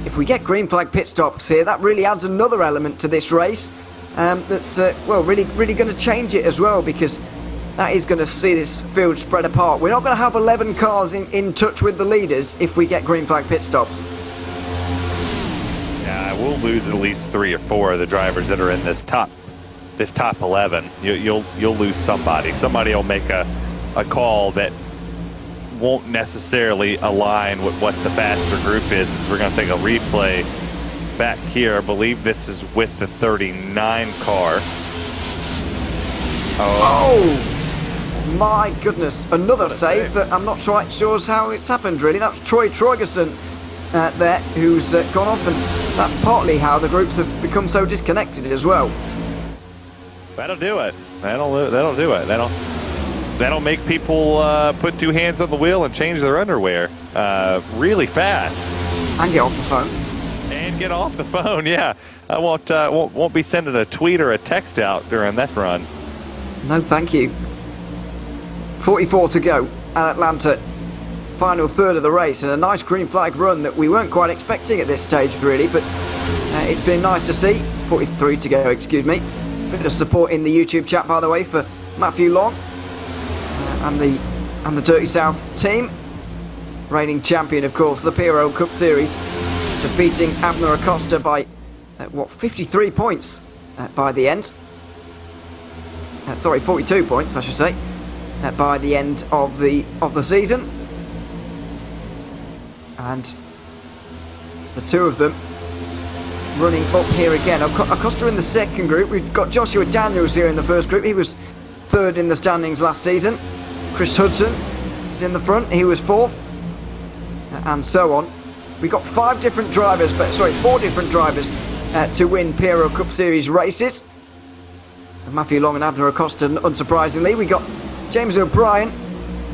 if we get green flag pit stops here, that really adds another element to this race. That's well, really going to change it as well, because that is going to see this field spread apart. We're not going to have 11 cars in touch with the leaders if we get green flag pit stops. Yeah, we'll lose at least 3 or 4 of the drivers that are in this top 11. You'll lose somebody. Somebody will make a call that won't necessarily align with what the faster group is. We're going to take a replay back here. I believe this is with the 39 car. Oh my goodness, another save that I'm not quite sure how it's happened really. That's Troy Troigerson there who's gone off, and that's partly how the groups have become so disconnected as well. That'll do it. That'll do it. That'll make people put 2 hands on the wheel and change their underwear really fast. And get off the phone. And get off the phone, yeah. I won't be sending a tweet or a text out during that run. No, thank you. 44 to go at Atlanta. Final third of the race, and a nice green flag run that we weren't quite expecting at this stage really, but it's been nice to see. 43 to go, excuse me. Bit of support in the YouTube chat, by the way, for Matthew Long and the Dirty South team. Reigning champion, of course, the PRL Cup Series, defeating Abner Acosta by 53 points by the end. Sorry, 42 points, I should say, by the end of the season. And the two of them running up here again. Acosta in the second group. We've got Joshua Daniels here in the first group. He was third in the standings last season. Chris Hudson is in the front. He was fourth. And so on. We've got 4 different drivers to win PRL Cup Series races. Matthew Long and Abner Acosta, unsurprisingly. We got James O'Brien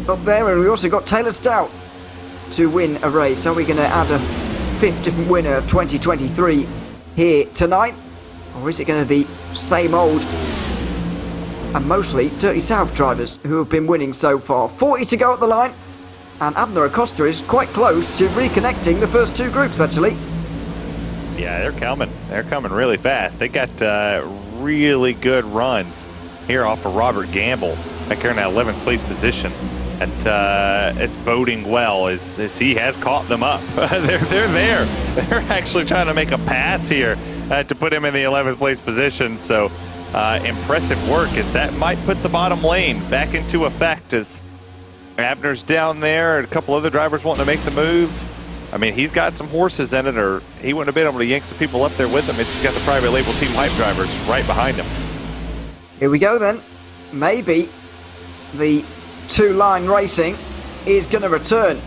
up there, and we also got Taylor Stout to win a race. Are we going to add a 5th different winner of 2023 here tonight, or is it going to be same old and mostly Dirty South drivers who have been winning so far? 40 to go at the line, and Abner Acosta is quite close to reconnecting the first 2 groups actually. Yeah, they're coming really fast. They got really good runs here off of Robert Gamble back here in that 11th place position, and it's boding well as he has caught them up. They're there. They're actually trying to make a pass here to put him in the 11th place position. So impressive work, as that might put the bottom lane back into effect, as Abner's down there and a couple other drivers wanting to make the move. I mean, he's got some horses in it, or he wouldn't have been able to yank some people up there with him if he's got the private label team hype drivers right behind him. Here we go then. Maybe the 2-line racing is going to return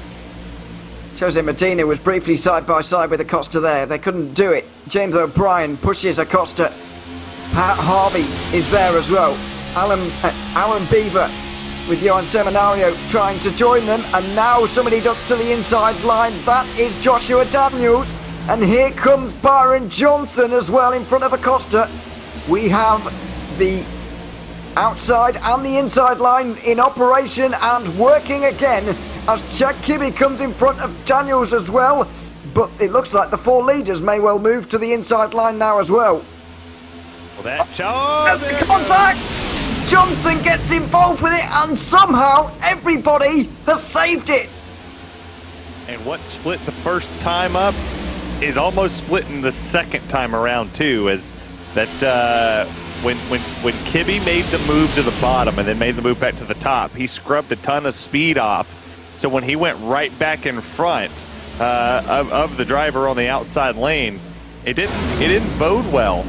Jose Medina was briefly side by side with Acosta there. They couldn't do it. James O'Brien pushes Acosta. Pat Harvey is there as well. Alan Beaver with Johan Seminario trying to join them. And now somebody ducks to the inside line. That is Joshua Daniels. And here comes Byron Johnson as well in front of Acosta. We have the outside and the inside line in operation and working again as Chad Kibbe comes in front of Daniels as well. But it looks like the 4 leaders may well move to the inside line now as well. Well, that's the contact! Johnson gets involved with it and somehow everybody has saved it. And what split the first time up is almost splitting the second time around too, as that when Kibbe made the move to the bottom and then made the move back to the top, he scrubbed a ton of speed off. So when he went right back in front of the driver on the outside lane, it didn't bode well.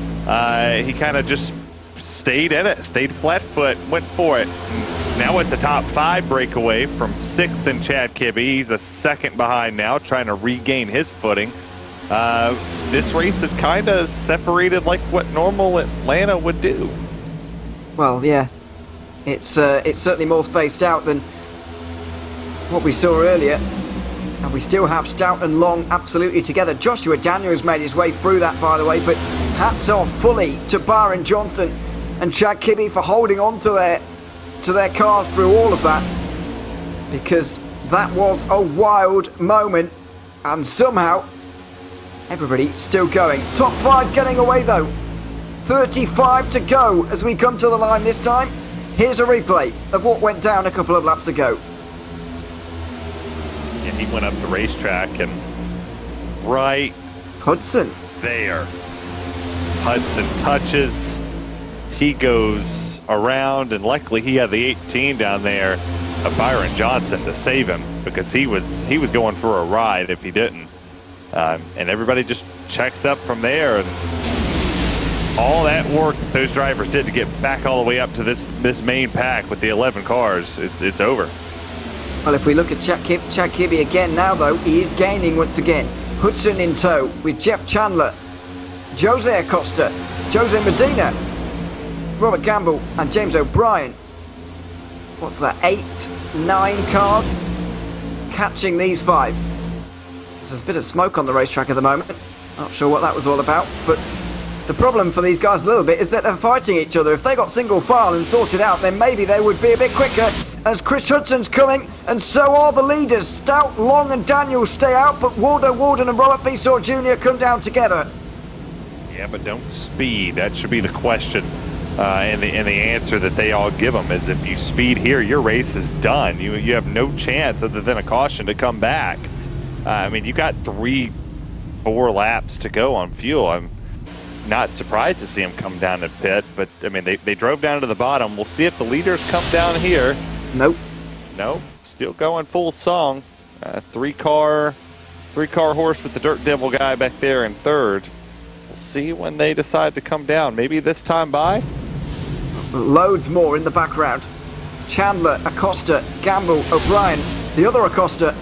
He kind of just stayed in it, stayed flat foot, went for it. Now it's a top 5 breakaway from 6th and Chad Kibbe. He's a second behind now, trying to regain his footing. This race is kind of separated like what normal Atlanta would do. Well, yeah, it's certainly more spaced out than what we saw earlier. And we still have Stout and Long absolutely together. Joshua Daniels made his way through that, by the way, but hats off fully to Byron Johnson and Chad Kibbe for holding on to their cars through all of that, because that was a wild moment. And somehow everybody still going. Top 5 getting away though. 35 to go as we come to the line this time. Here's a replay of what went down a couple of laps ago. Yeah, he went up the racetrack and right Hudson there. Hudson touches. He goes around, and luckily he had the 18 down there of Byron Johnson to save him, because he was going for a ride if he didn't. And everybody just checks up from there, and all that work that those drivers did to get back all the way up to this main pack with the 11 cars, it's over. Well, if we look at Chad Kibbe again now, though, he is gaining once again. Hudson in tow with Jeff Chandler, Jose Acosta, Jose Medina, Robert Gamble and James O'Brien. What's that, 8, 9 cars catching these 5. There's a bit of smoke on the racetrack at the moment. Not sure what that was all about, but the problem for these guys a little bit is that they're fighting each other. If they got single file and sorted out, then maybe they would be a bit quicker, as Chris Hudson's coming, and so are the leaders. Stout, Long and Daniels stay out, but Waldo Warden and Robert Besaw Jr. come down together. Yeah, but don't speed. That should be the question. And the answer that they all give them is, if you speed here, your race is done. You have no chance other than a caution to come back. I mean, you got 3-4 laps to go on fuel. I'm not surprised to see them come down to pit, but I mean, they drove down to the bottom. We'll see if the leaders come down here. Nope. No, still going full song. Three-car horse with the Dirt Devil guy back there in 3rd. We'll see when they decide to come down. Maybe this time by. Loads more in the background. Chandler, Acosta, Gamble, O'Brien, the other Acosta,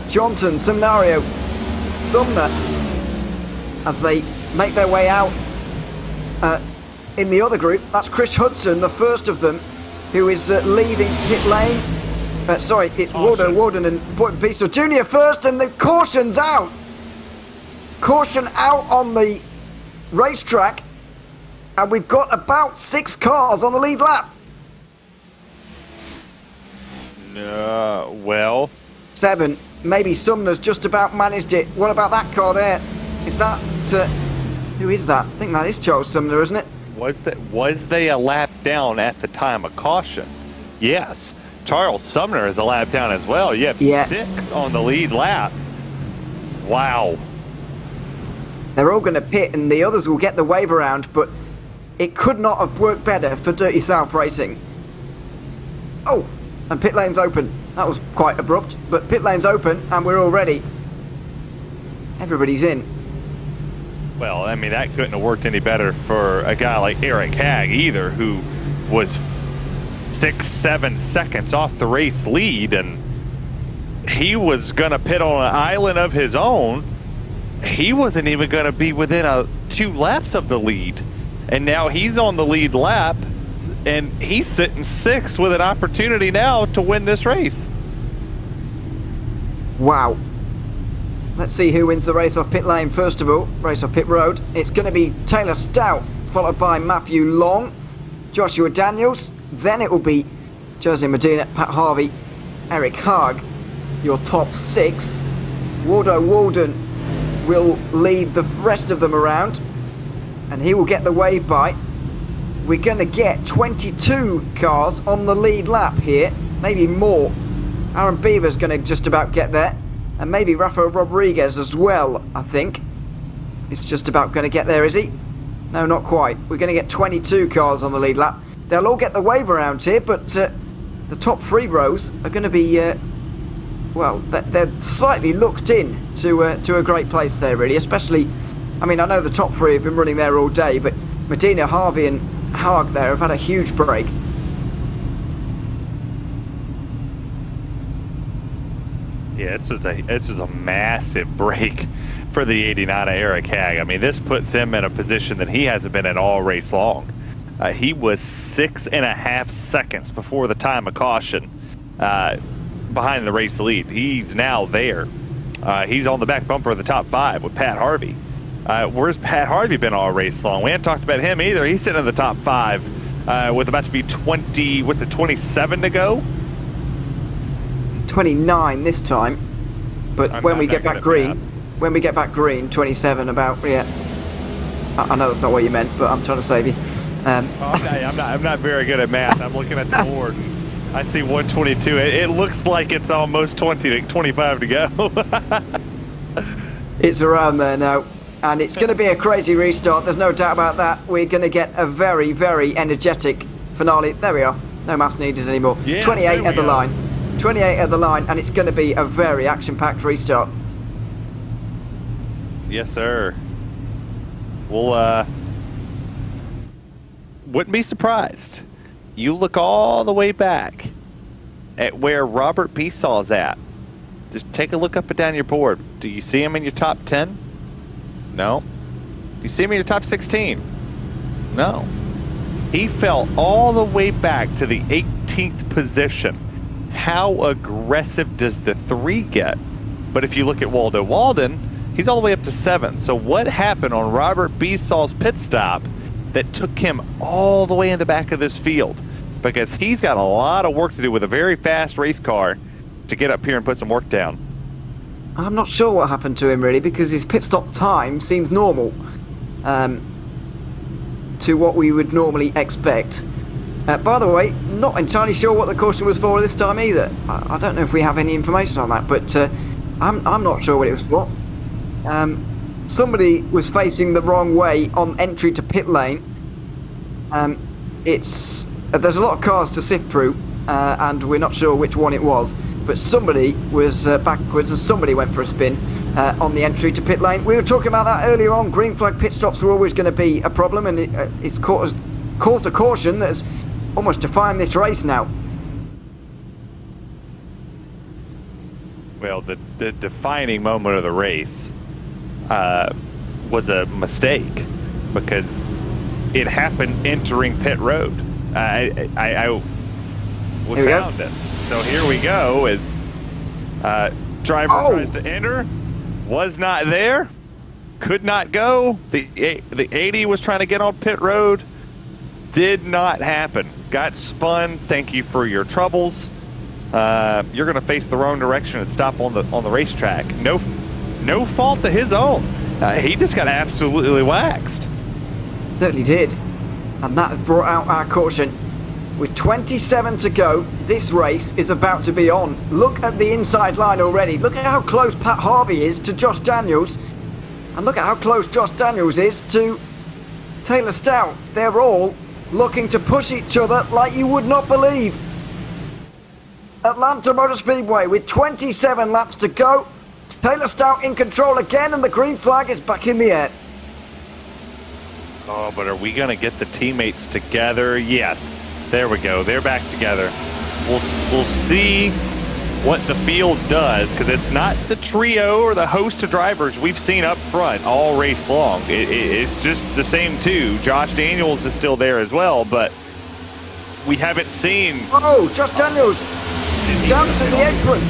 Johnson, Seminario, Sumner, as they make their way out in the other group. That's Chris Hudson, the first of them, who is leaving pit lane. Sorry, it's Waldo Warden and Besaw Jr. first, and the caution's out. Caution out on the racetrack, and we've got about 6 cars on the lead lap. Well, 7. Maybe Sumner's just about managed it. What about that car there? Is that who is that? I think that is Charles Sumner, isn't it? Was they a lap down at the time of caution? Yes. Charles Sumner is a lap down as well. You have 6 on the lead lap. Wow. They're all going to pit, and the others will get the wave around, but it could not have worked better for Dirty South Racing. Oh, and pit lane's open. That was quite abrupt, but pit lane's open, and we're all ready. Everybody's in. Well, I mean, that couldn't have worked any better for a guy like Eric Hagg either, who was 6-7 seconds off the race lead, and he was going to pit on an island of his own. He wasn't even going to be within 2 laps of the lead. And now he's on the lead lap, and he's sitting 6th with an opportunity now to win this race. Wow. Let's see who wins the race off pit lane first of all. Race off pit road. It's going to be Taylor Stout, followed by Matthew Long, Joshua Daniels. Then it will be Jose Medina, Pat Harvey, Eric Haag, your top 6. Waldo Walden will lead the rest of them around, and he will get the wave by. We're going to get 22 cars on the lead lap here, maybe more. Aaron Beaver's going to just about get there, and maybe Rafa Rodriguez as well, I think. He's just about going to get there, is he? No, not quite. We're going to get 22 cars on the lead lap. They'll all get the wave around here, but the top 3 rows are going to be, well, they're slightly looked in to a great place there, really. Especially, I mean, I know the top 3 have been running there all day, but Medina, Harvey and Haag there have had a huge break. Yeah, this was a massive break for the 89 of Eric Haag. I mean, this puts him in a position that he hasn't been in all race long. He was 6.5 seconds before the time of caution behind the race lead. He's now there. He's on the back bumper of the top 5 with Pat Harvey. Where's Pat Harvey been all race long? We haven't talked about him either. He's sitting in the top 5 with about to be 27 to go? 29 this time, but when we get back green, 27 about, yeah. I know that's not what you meant, but I'm trying to save you. I'm not very good at math. I'm looking at the board. I see 122. It looks like it's almost 25 to go. It's around there now, and it's going to be a crazy restart. There's no doubt about that. We're going to get a very, very energetic finale. There we are. No maths needed anymore. Yeah, 28 at the line. 28 at the line, and it's going to be a very action-packed restart. Yes, sir. We'll wouldn't be surprised. You look all the way back at where Robert Beesaw's at. Just take a look up and down your board. Do you see him in your top 10? No. Do you see him in your top 16? No. He fell all the way back to the 18th position. How aggressive does the 3 get? But if you look at Waldo Walden, he's all the way up to 7. So what happened on Robert Beesaw's pit stop that took him all the way in the back of this field? Because he's got a lot of work to do with a very fast race car to get up here and put some work down. I'm not sure what happened to him, really, because his pit stop time seems normal to what we would normally expect. By the way, not entirely sure what the caution was for this time either. I don't know if we have any information on that, but I'm not sure what it was for. Somebody was facing the wrong way on entry to pit lane. There's a lot of cars to sift through, and we're not sure which one it was, but somebody was backwards and somebody went for a spin on the entry to pit lane. We were talking about that earlier on. Green flag pit stops were always going to be a problem, and it's caused a caution that has almost defined this race now. Well, the defining moment of the race was a mistake because it happened entering pit road. We found it. So here we go as driver tries to enter, was not there, could not go. The 80 was trying to get on pit road, did not happen. Got spun. Thank you for your troubles. You're going to face the wrong direction and stop on the racetrack. No fault of his own. He just got absolutely waxed. Certainly did. And that has brought out our caution. With 27 to go, this race is about to be on. Look at the inside line already. Look at how close Pat Harvey is to Josh Daniels. And look at how close Josh Daniels is to Taylor Stout. They're all looking to push each other like you would not believe. Atlanta Motor Speedway with 27 laps to go. Taylor Stout in control again, and the green flag is back in the air. Oh, but are we going to get the teammates together? Yes. There we go. They're back together. We'll see what the field does, because it's not the trio or the host of drivers we've seen up front all race long. It's just the same two. Josh Daniels is still there as well, but we haven't seen... Oh, Josh Daniels down to the apron.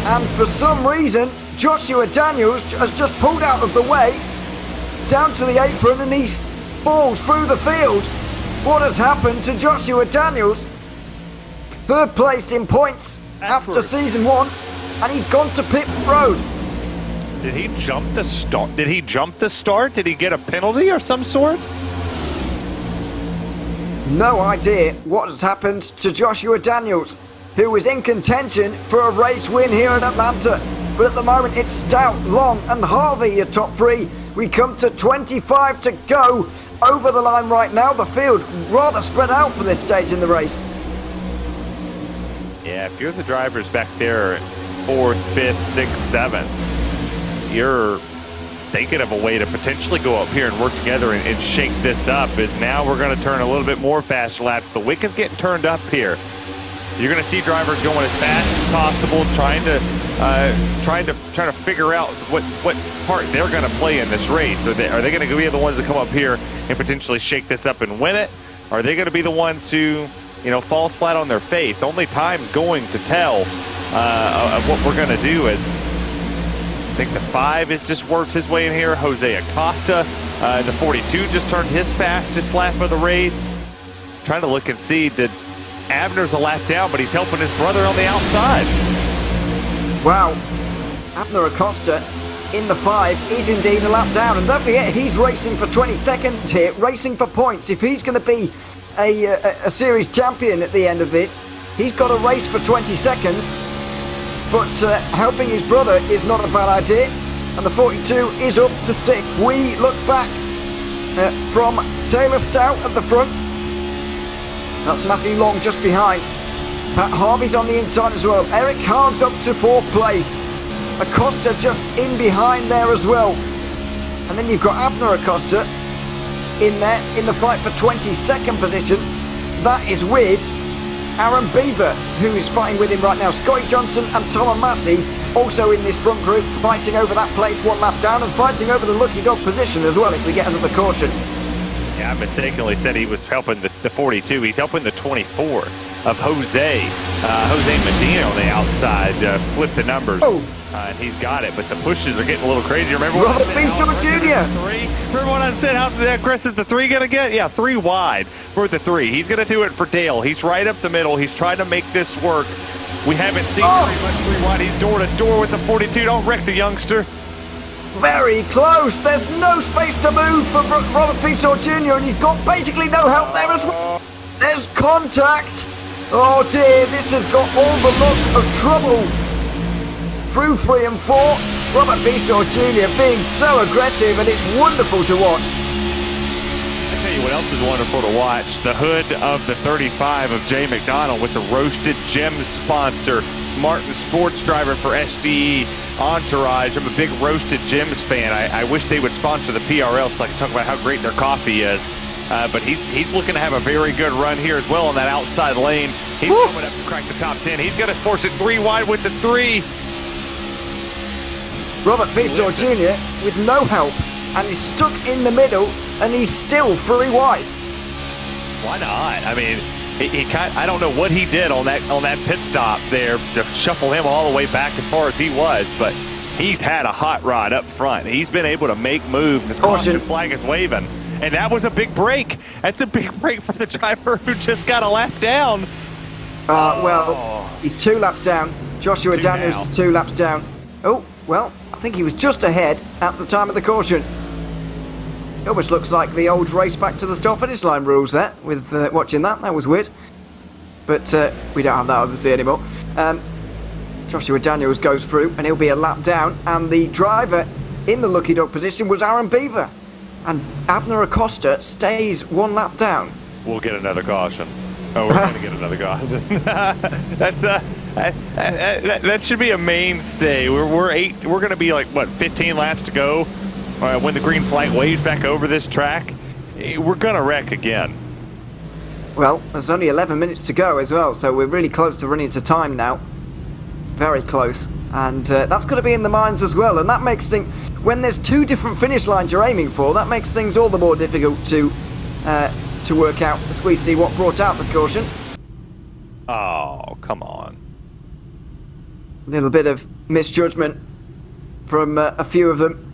And for some reason, Joshua Daniels has just pulled out of the way, down to the apron, and he falls through the field. What has happened to Joshua Daniels? Third place in points after season 1, and he's gone to pit road. Did he jump the start? Did he jump the start? Did he get a penalty of some sort? No idea what has happened to Joshua Daniels, who was in contention for a race win here in Atlanta. But at the moment, it's Stout, Long, and Harvey, your top 3. We come to 25 to go over the line right now. The field rather spread out for this stage in the race. Yeah, if you're the drivers back there, 4th, 5th, 6th, 7th, you're thinking of a way to potentially go up here and work together and shake this up. Is now we're going to turn a little bit more fast laps. The wick is getting turned up here. You're going to see drivers going as fast as possible, trying to figure out what part they're going to play in this race. Are they going to be the ones that come up here and potentially shake this up and win it? Are they going to be the ones who, falls flat on their face? Only time's going to tell of what we're going to do. As I think the 5 has just worked his way in here. Jose Acosta, the 42 just turned his fastest lap of the race. Trying to look and see, did Abner's a lap down, but he's helping his brother on the outside. Wow, Abner Acosta in the 5 is indeed a lap down, and don't forget he's racing for 22nd here, racing for points. If he's going to be a series champion at the end of this, he's got a race for 22nd, but helping his brother is not a bad idea, and the 42 is up to 6th. We look back from Taylor Stout at the front. That's Matthew Long just behind. Pat Harvey's on the inside as well. Eric Harm's up to 4th place. Acosta just in behind there as well. And then you've got Abner Acosta in there in the fight for 22nd position. That is with Aaron Beaver, who is fighting with him right now. Scotty Johnson and Tom Massey also in this front group, fighting over that place 1 lap down and fighting over the lucky dog position as well if we get another caution. Yeah, I mistakenly said he was helping the 42. He's helping the 24 of Jose. Jose Medina on the outside flipped the numbers. Oh. And he's got it, but the pushes are getting a little crazy. Remember Robert Bissell Jr. Remember what I said, how aggressive the 3 going to get? Yeah, 3 wide for the 3. He's going to do it for Dale. He's right up the middle. He's trying to make this work. We haven't seen very much 3 wide. He's door to door with the 42. Don't wreck the youngster. Very close. There's no space to move for Robert Bissell Jr. and he's got basically no help there as well. There's contact. Oh dear, this has got all the look of trouble. Through 3 and 4, Robert Bissell Jr. being so aggressive, and it's wonderful to watch. I tell you what else is wonderful to watch. The hood of the 35 of Jay McDonald with the Roasted Gems sponsor. Martin Sports driver for SDE Entourage. I'm a big Roasted Gems fan. I wish they would sponsor the PRL so I can talk about how great their coffee is. But he's looking to have a very good run here as well on that outside lane. He's coming up to crack the top 10. He's going to force it 3 wide with the 3. Robert Bissell Jr. with no help and he's stuck in the middle and he's still 3 wide. Why not? I mean, I don't know what he did on that pit stop there to shuffle him all the way back as far as he was, but he's had a hot rod up front. He's been able to make moves. His caution flag is waving, and that was a big break. That's a big break for the driver who just got a lap down. Well, he's 2 laps down. Joshua Daniels is 2 laps down. Oh, well, I think he was just ahead at the time of the caution. It almost looks like the old race back to the start finish line rules there, with watching that. That was weird. But we don't have that obviously anymore. Joshua Daniels goes through and he'll be a lap down, and the driver in the lucky dog position was Aaron Beaver. And Abner Acosta stays 1 lap down. We'll get another caution. Oh, we're going to get another caution. That should be a mainstay. We're going to be like, what, 15 laps to go? When the green flag waves back over this track, we're going to wreck again. Well, there's only 11 minutes to go as well, so we're really close to running to time now. very close. And that's going to be in the minds as well. And that makes things, when there's two different finish lines you're aiming for, that makes things all the more difficult to work out as we see what brought out the caution. Oh, come on. A little bit of misjudgment from a few of them.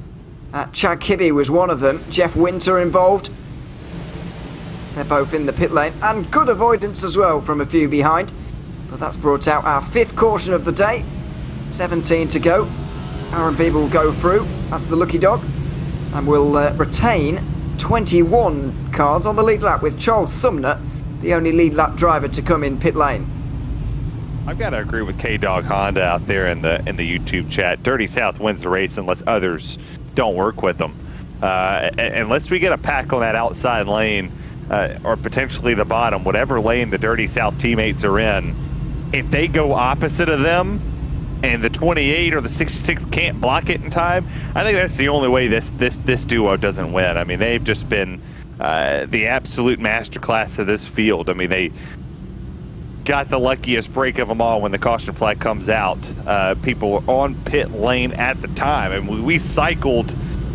Chad Kibbe was one of them. Jeff Winter involved. They're both in the pit lane. And good avoidance as well from a few behind. But that's brought out our 5th caution of the day. 17 to go. Aaron Beaver will go through. That's the lucky dog. And we'll retain 21 cars on the lead lap with Charles Sumner, the only lead lap driver to come in pit lane. I've got to agree with K-Dog Honda out there in the YouTube chat. Dirty South wins the race unless others don't work with them. Unless we get a pack on that outside lane, or potentially the bottom, whatever lane the Dirty South teammates are in, if they go opposite of them and the 28 or the 66 can't block it in time, I think that's the only way this duo doesn't win. I mean, they've just been the absolute masterclass of this field. I mean, they got the luckiest break of them all when the caution flag comes out. People were on pit lane at the time, and we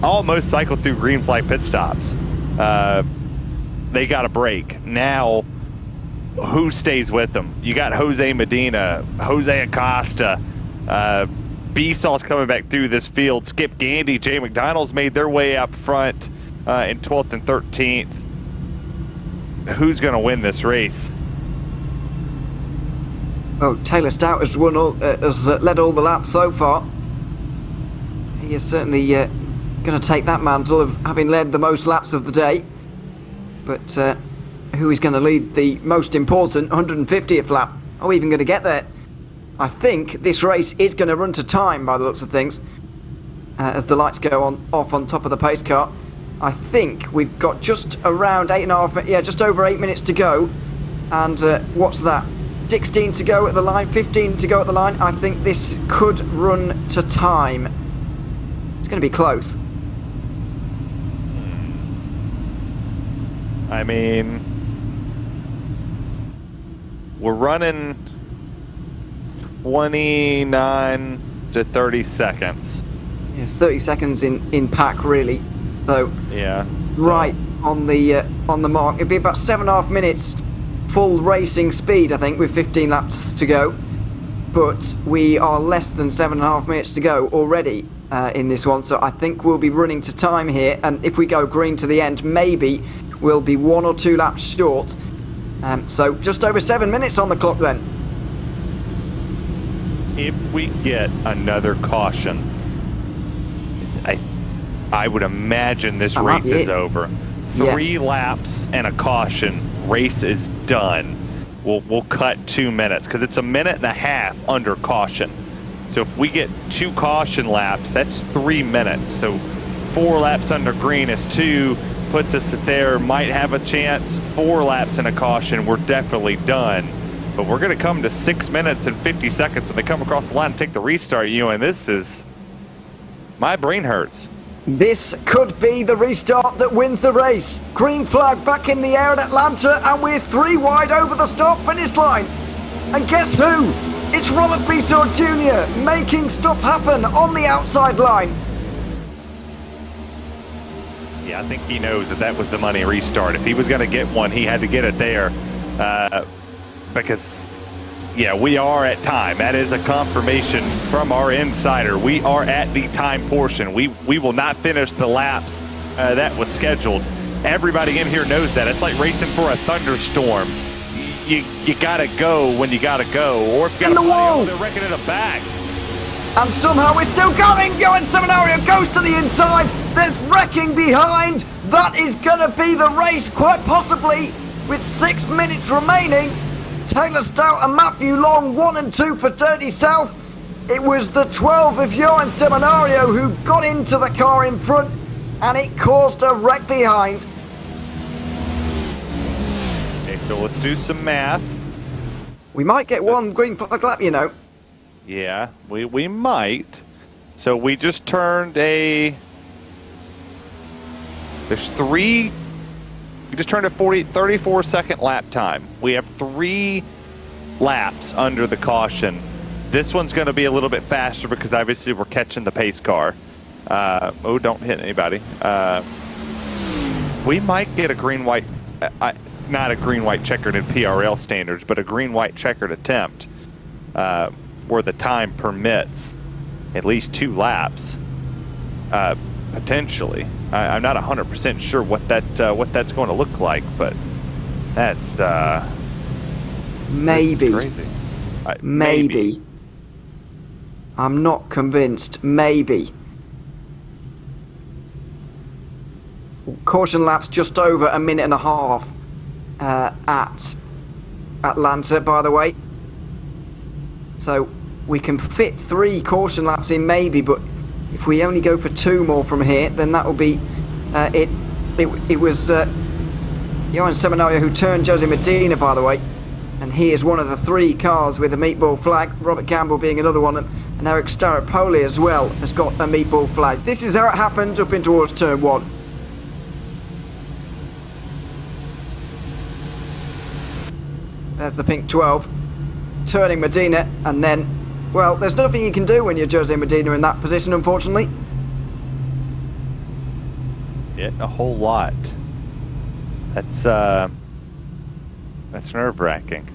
almost cycled through green flag pit stops. They got a break. Now, who stays with them? You got Jose Medina, Jose Acosta, B-Sauce coming back through this field. Skip Gandy, Jay McDonald's made their way up front in 12th and 13th. Who's going to win this race? Oh, Taylor Stout has led all the laps so far. He is certainly going to take that mantle of having led the most laps of the day. But who is going to lead the most important 150th lap? Are we even going to get there? I think this race is going to run to time by the looks of things, as the lights go off on top of the pace car. I think we've got just around 8.5, yeah, just over 8 minutes to go. And what's that? 16 to go at the line, 15 to go at the line. I think this could run to time. It's going to be close. I mean, we're running 29 to 30 seconds. Yes, 30 seconds in pack, really. So, yeah. Right on the mark. It'd be about 7.5 minutes full racing speed, I think, with 15 laps to go. But we are less than 7.5 minutes to go already in this one. So I think we'll be running to time here. And if we go green to the end, maybe we'll be 1 or 2 laps short. So just over 7 minutes on the clock then. If we get another caution, I would imagine this race is over. 3 laps and a caution, race is done. We'll cut 2 minutes because it's 1.5 minutes under caution. So if we get 2 caution laps, that's 3 minutes. So 4 laps under green is 2, puts us there, might have a chance. 4 laps and a caution, we're definitely done. But we're going to come to 6 minutes and 50 seconds when they come across the line and take the restart, and this is, my brain hurts. This could be the restart that wins the race. Green flag back in the air at Atlanta, and we're 3 wide over the start-finish line. And guess who? It's Robert Bisson Jr. making stuff happen on the outside line. Yeah, I think he knows that was the money restart. If he was going to get one, he had to get it there. Because, yeah, we are at time. That is a confirmation from our insider. We are at the time portion. We will not finish the laps that was scheduled. Everybody in here knows that. It's like racing for a thunderstorm. You gotta go when you gotta go, or if you gotta play, they're wrecking in the back. And somehow we're still going. Seminario goes to the inside. There's wrecking behind. That is gonna be the race, quite possibly, with 6 minutes remaining. Taylor Stout and Matthew Long, 1 and 2 for Dirty South. It was the 12 of Johan Seminario who got into the car in front, and it caused a wreck behind. Okay, so let's do some math. We might get one green flag lap, Yeah, we might. So we just turned a... We just turned a 34-second lap time. We have 3 laps under the caution. This one's going to be a little bit faster because obviously we're catching the pace car. Oh, don't hit anybody. We might get a green-white, not a green-white checkered in PRL standards, but a green-white checkered attempt where the time permits at least 2 laps, potentially. I'm not 100% sure what that's going to look like, but that's maybe crazy. Maybe. I'm not convinced. Maybe. Caution laps just over a minute and a half at Atlanta, by the way. So we can fit 3 caution laps in maybe, but if we only go for 2 more from here, then that will be it. It was Johan Seminario who turned Jose Medina, by the way. And he is one of the 3 cars with a meatball flag, Robert Campbell being another one, and Eric Staropoli as well has got a meatball flag. This is how it happened up in towards turn 1. There's the pink 12, turning Medina, and then, well, there's nothing you can do when you're Jose Medina in that position, unfortunately. Yeah, a whole lot. That's nerve-wracking.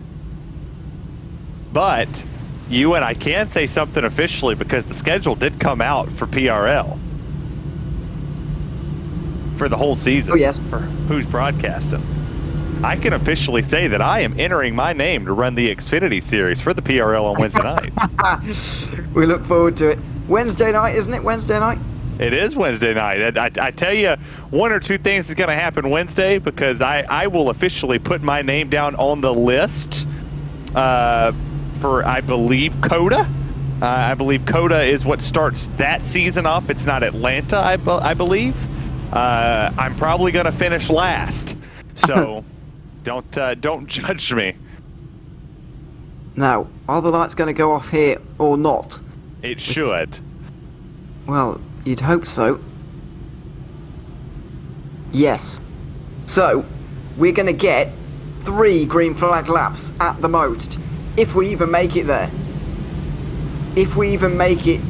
But you and I can say something officially because the schedule did come out for PRL for the whole season. Oh, yes. For who's broadcasting. I can officially say that I am entering my name to run the Xfinity Series for the PRL on Wednesday nights. We look forward to it. Wednesday night, isn't it? Wednesday night? It is Wednesday night. I tell you, 1 or 2 things is going to happen Wednesday because I will officially put my name down on the list for, I believe, COTA. I believe COTA is what starts that season off. It's not Atlanta, I believe. I'm probably going to finish last. So don't judge me. Now, are the lights going to go off here or not? It should. Well, you'd hope so. Yes. So, we're going to get 3 green flag laps at the most. If we even make it there. If we even make it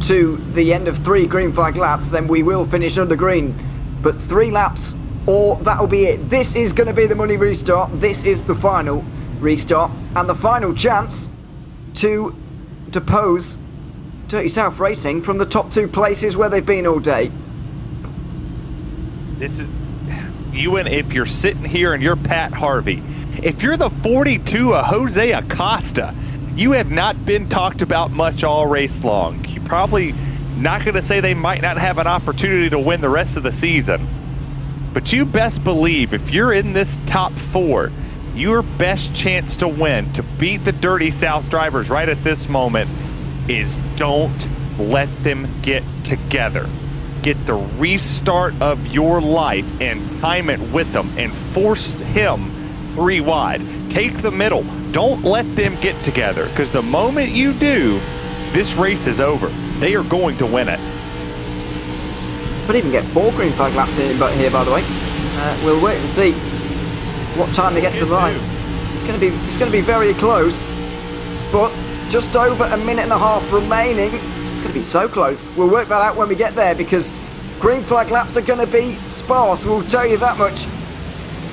to the end of 3 green flag laps, then we will finish under green. But 3 laps, or that'll be it. This is going to be the money restart. This is the final restart. And the final chance to depose Dirty South Racing from the top 2 places where they've been all day. This is you, and if you're sitting here and you're Pat Harvey, if you're the 42 of Jose Acosta, you have not been talked about much all race long. You're probably not going to say they might not have an opportunity to win the rest of the season. But you best believe if you're in this top 4, your best chance to win, to beat the Dirty South drivers right at this moment, is don't let them get together. Get the restart of your life and time it with them and force him 3 wide. Take the middle. Don't let them get together, because the moment you do, this race is over. They are going to win it. Could even get 4 green flag laps in but here, by the way. We'll wait and see what time they get to the line. It's going to be very close, but just over a minute and a half remaining. It's going to be so close. We'll work that out when we get there, because green flag laps are going to be sparse, we'll tell you that much.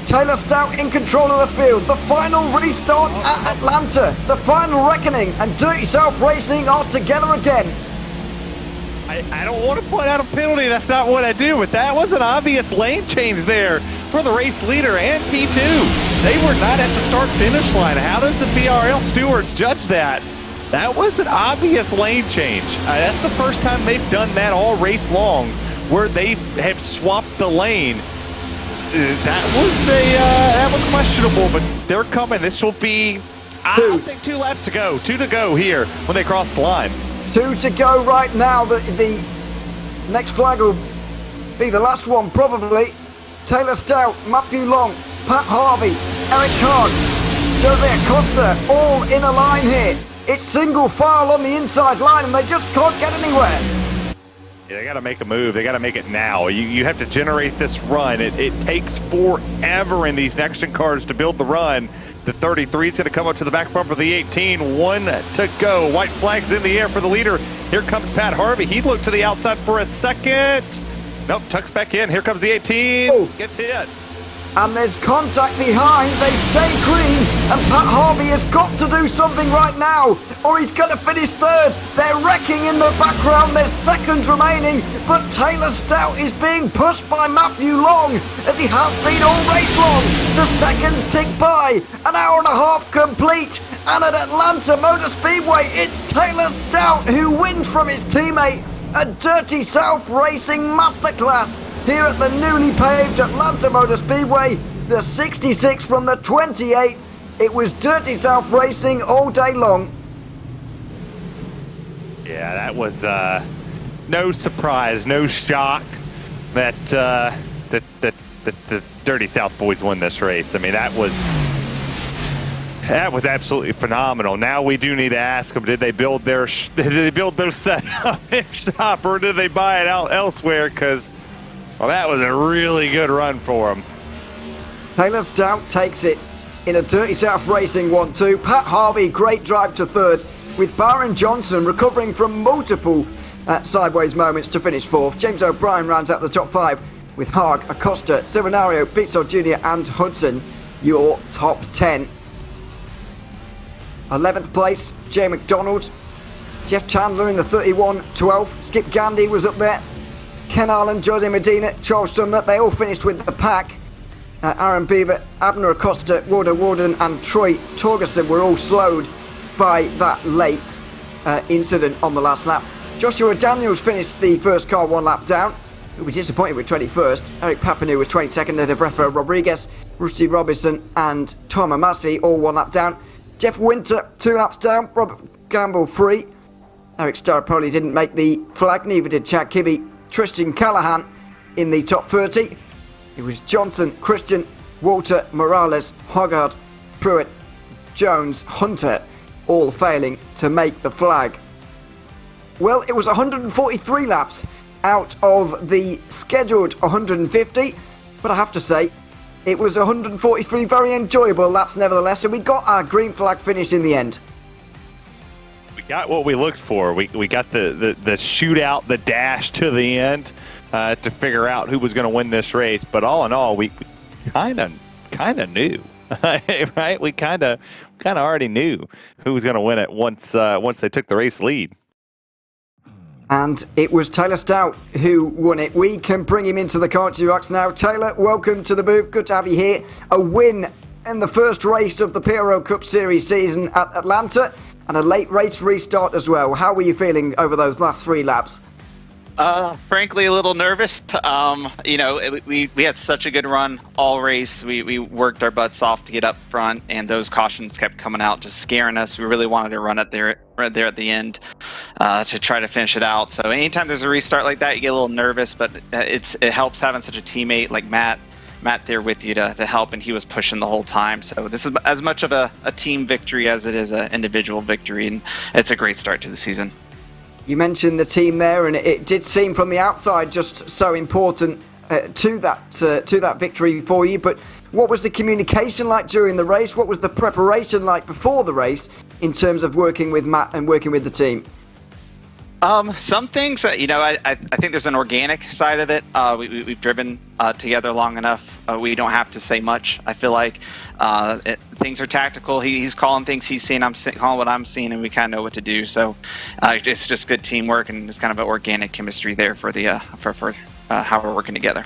Taylor Stout in control of the field. The final restart at Atlanta. The final reckoning, and Dirty South Racing are together again. I don't want to point out a penalty. That's not what I do, but that was an obvious lane change there for the race leader and P2. They were not at the start-finish line. How does the PRL stewards judge that? That was an obvious lane change. That's the first time they've done that all race long, where they have swapped the lane. That was questionable, but they're coming. This will be, I think, 2 laps to go. 2 to go here when they cross the line. 2 to go right now. The next flag will be the last one, probably. Taylor Stout, Matthew Long, Pat Harvey, Eric Kahn, Jose Acosta, all in a line here. It's single file on the inside line, and they just can't get anywhere. Yeah, they got to make a move. They got to make it now. You have to generate this run. It takes forever in these next-gen cars to build the run. The 33 is going to come up to the back bumper of the 18. 1 to go. White flags in the air for the leader. Here comes Pat Harvey. He looked to the outside for a second. Nope, tucks back in. Here comes the 18. Oh. Gets hit. And there's contact behind. They stay clean. And Pat Harvey has got to do something right now, or he's going to finish third. They're wrecking in the background. There's seconds remaining. But Taylor Stout is being pushed by Matthew Long, as he has been all race long. The seconds tick by. An hour and a half complete. And at Atlanta Motor Speedway, it's Taylor Stout who wins from his teammate. A Dirty South Racing masterclass here at the newly paved Atlanta Motor Speedway. The 66 from the 28. It was Dirty South Racing all day long. Yeah, that was no surprise, no shock that the Dirty South boys won this race. I mean, that was absolutely phenomenal. Now we do need to ask them: did they build their setup in shop, or did they buy it out elsewhere? Because, well, that was a really good run for them. Taylor Stout takes it in a Dirty South Racing 1-2. Pat Harvey, great drive to third, with Byron Johnson recovering from multiple sideways moments to finish fourth. James O'Brien rounds out the top 5 with Haag, Acosta, Silvinario, Bitzel Jr. and Hudson, your top 10. 11th place, Jay McDonald. Jeff Chandler in the 31-12. Skip Gandy was up there. Ken Arlen, Jose Medina, Charles Sumner, they all finished with the pack. Aaron Beaver, Abner Acosta, Warder Warden and Troy Torgerson were all slowed by that late incident on the last lap. Joshua Daniels finished the first car 1 lap down. He'll be disappointed with 21st. Eric Papineau was 22nd. Adevrefo Rodriguez, Rusty Robinson and Tom Amasi all 1 lap down. Jeff Winter 2 laps down. Robert Gamble 3. Eric Staropoli didn't make the flag, neither did Chad Kibbe. Tristan Callahan in the top 30. It was Johnson, Christian, Walter, Morales, Hoggard, Pruitt, Jones, Hunter, all failing to make the flag. Well, it was 143 laps out of the scheduled 150, but I have to say, it was 143 very enjoyable laps nevertheless, and we got our green flag finish in the end. We got what we looked for. We got the shootout, the dash to the end to figure out who was going to win this race. But all in all, we kind of knew, right? We kind of already knew who was going to win it once they took the race lead. And it was Taylor Stout who won it. We can bring him into the commentary box now. Taylor, welcome to the booth. Good to have you here. A win in the first race of the PRL Cup Series season at Atlanta, and a late race restart as well. How were you feeling over those last 3 laps? Frankly, a little nervous. We had such a good run all race. We worked our butts off to get up front, and those cautions kept coming out, just scaring us. We really wanted to run it there, right there at the end, to try to finish it out. So anytime there's a restart like that, you get a little nervous, but it helps having such a teammate like Matt there with you to help, and he was pushing the whole time. So this is as much of a team victory as it is an individual victory, and it's a great start to the season. You mentioned the team there, and it did seem from the outside just so important to that victory for you. But what was the communication like during the race? What was the preparation like before the race in terms of working with Matt and working with the team? Some things, I think there's an organic side of it. We've driven together long enough. We don't have to say much. I feel like things are tactical. He's calling things he's seeing. I'm calling what I'm seeing, and we kind of know what to do. So it's just good teamwork, and it's kind of an organic chemistry there for the for how we're working together.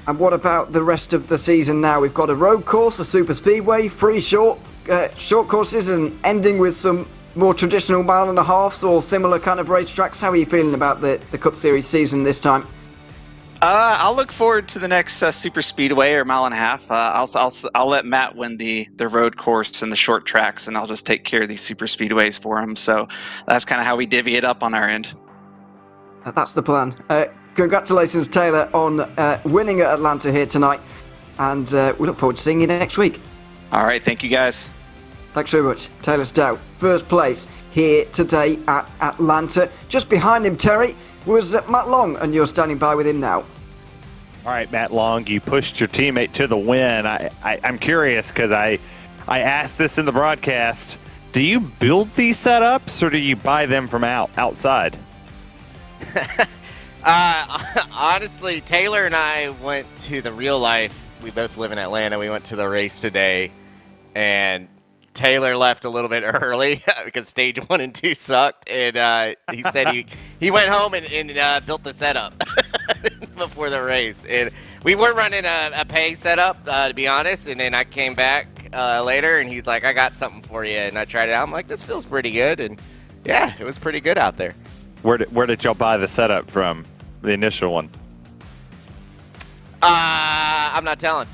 And what about the rest of the season now? We've got a road course, a super speedway, 3 short courses, and ending with some more traditional 1.5 or similar kind of racetracks. How are you feeling about the Cup Series season this time? I'll look forward to the next super speedway or 1.5. I'll let Matt win the road course and the short tracks, and I'll just take care of these super speedways for him. So that's kind of how we divvy it up on our end. That's the plan. Congratulations, Taylor, on winning at Atlanta here tonight, and we look forward to seeing you next week. All right, thank you guys. Thanks very much. Taylor Stout, first place here today at Atlanta. Just behind him, Terry, was Matt Long, and you're standing by with him now. All right, Matt Long, you pushed your teammate to the win. I'm curious because I asked this in the broadcast. Do you build these setups or do you buy them from outside? Honestly, Taylor and I went to the real life. We both live in Atlanta. We went to the race today, and Taylor left a little bit early because stage 1 and 2 sucked, and he said he went home and built the setup before the race. And we were running a pay setup, to be honest, and then I came back later, and he's like, I got something for you, and I tried it out. I'm like, this feels pretty good, and yeah, it was pretty good out there. Where did y'all buy the setup from, the initial one? I'm not telling.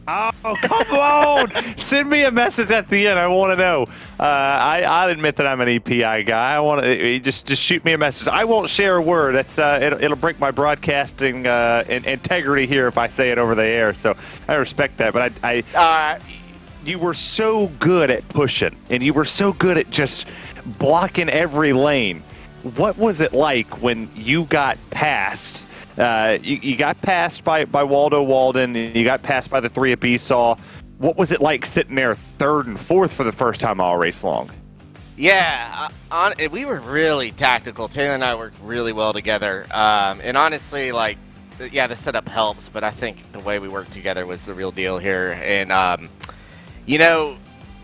Oh, come on! Send me a message at the end. I want to know. I'll admit that I'm an EPI guy. I want to just shoot me a message. I won't share a word. That's it'll break my broadcasting integrity here if I say it over the air. So I respect that. But you were so good at pushing, and you were so good at just blocking every lane. What was it like when you got passed? You got passed by Waldo Walden, and you got passed by the 3 of Besaw. What was it like sitting there 3rd and 4th for the first time all race long? Yeah, we were really tactical. Taylor and I worked really well together. And honestly, the setup helps, but I think the way we worked together was the real deal here. And,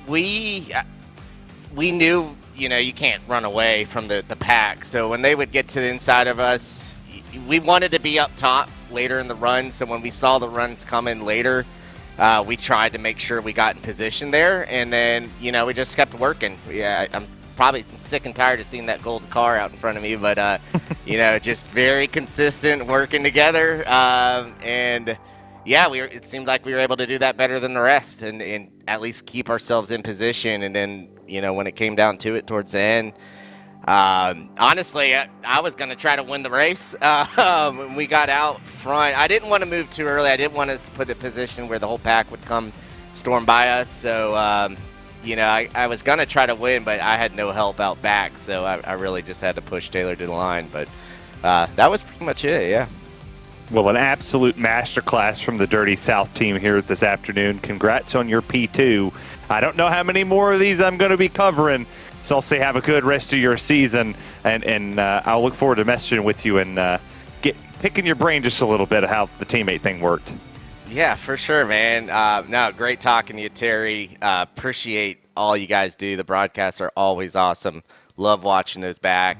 we knew, you can't run away from the pack. So when they would get to the inside of us, we wanted to be up top later in the run. So when we saw the runs coming later, we tried to make sure we got in position there. And then, we just kept working. Yeah, I'm probably sick and tired of seeing that golden car out in front of me, but, just very consistent working together. And yeah, it seemed like we were able to do that better than the rest and at least keep ourselves in position. And then, when it came down to it towards the end, honestly, I was going to try to win the race. When we got out front, I didn't want to move too early. I didn't want to put a position where the whole pack would come storm by us. So, I was going to try to win, but I had no help out back. So I really just had to push Taylor to the line. But that was pretty much it, yeah. Well, an absolute masterclass from the Dirty South team here this afternoon. Congrats on your P2. I don't know how many more of these I'm going to be covering, so I'll say have a good rest of your season, and I'll look forward to messaging with you and picking your brain just a little bit of how the teammate thing worked. Yeah, for sure, man. No, great talking to you, Terry. Appreciate all you guys do. The broadcasts are always awesome. Love watching those back.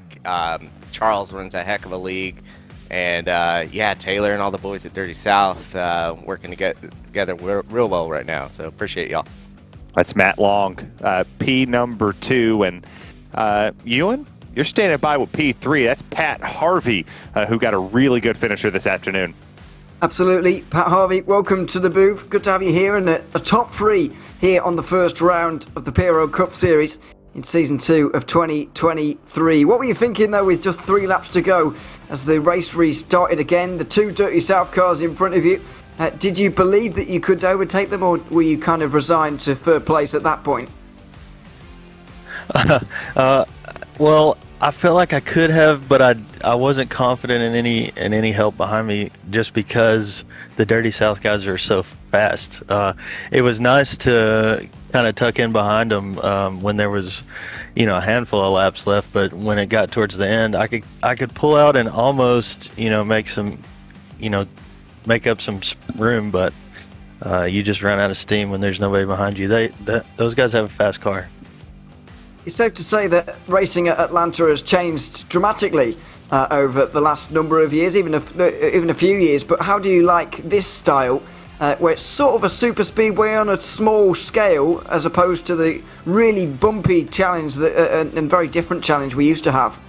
Charles runs a heck of a league. And, Taylor and all the boys at Dirty South working together real well right now. So appreciate y'all. That's Matt Long, P number 2. And Ewan, you're standing by with P3. That's Pat Harvey, who got a really good finisher this afternoon. Absolutely. Pat Harvey, welcome to the booth. Good to have you here. And a top 3 here on the first round of the PRL Cup Series in Season 2 of 2023. What were you thinking, though, with just 3 laps to go as the race restarted again? The 2 Dirty South cars in front of you. Did you believe that you could overtake them, or were you kind of resigned to 3rd place at that point? Well, I felt like I could have, but I wasn't confident in any help behind me just because the Dirty South guys are so fast. It was nice to kind of tuck in behind them when there was, a handful of laps left. But when it got towards the end, I could pull out and almost, make up some room. But you just run out of steam when there's nobody behind you. Those guys have a fast car. It's safe to say that racing at Atlanta has changed dramatically over the last number of years, even a few years. But how do you like this style, where it's sort of a super speedway on a small scale, as opposed to the really bumpy challenge and very different challenge we used to have?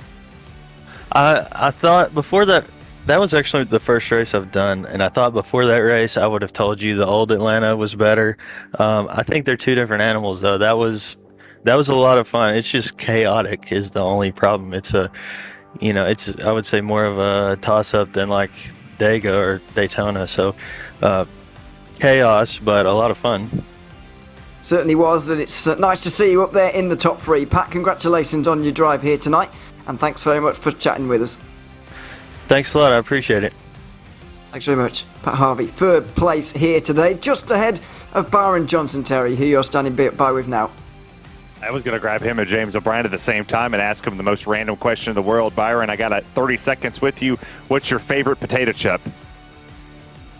I thought before that was actually the first race I've done, and I thought before that race I would have told you the old Atlanta was better. I think they're 2 different animals, though. That was a lot of fun. It's just chaotic is the only problem. It's it's I would say more of a toss-up than like Dega or Daytona. So chaos, but a lot of fun. Certainly was, and it's nice to see you up there in the top 3. Pat, congratulations on your drive here tonight, and thanks very much for chatting with us. Thanks a lot. I appreciate it. Thanks very much, Pat Harvey. Third place here today, just ahead of Byron Johnson, Terry, who you're standing by with now. I was going to grab him and James O'Brien at the same time and ask him the most random question in the world. Byron, I got 30 seconds with you. What's your favorite potato chip?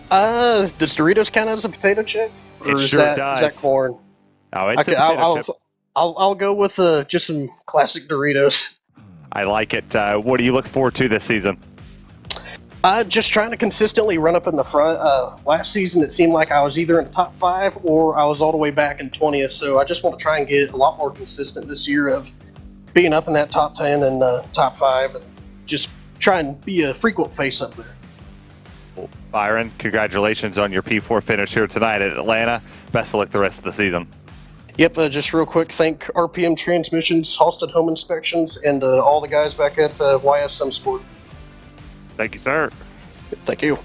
Does Doritos count as a potato chip? Or It is sure that, does. Is that corn? Oh, it's a potato chip. I'll go with just some classic Doritos. I like it. What do you look forward to this season? Just trying to consistently run up in the front. Last season, it seemed like I was either in the top 5 or I was all the way back in 20th. So I just want to try and get a lot more consistent this year of being up in that top 10 and top 5 and just try and be a frequent face up there. Well, Byron, congratulations on your P4 finish here tonight at Atlanta. Best of luck the rest of the season. Yep, just real quick, thank RPM Transmissions, Halstead Home Inspections, and all the guys back at YSM Sport. Thank you, sir. Thank you.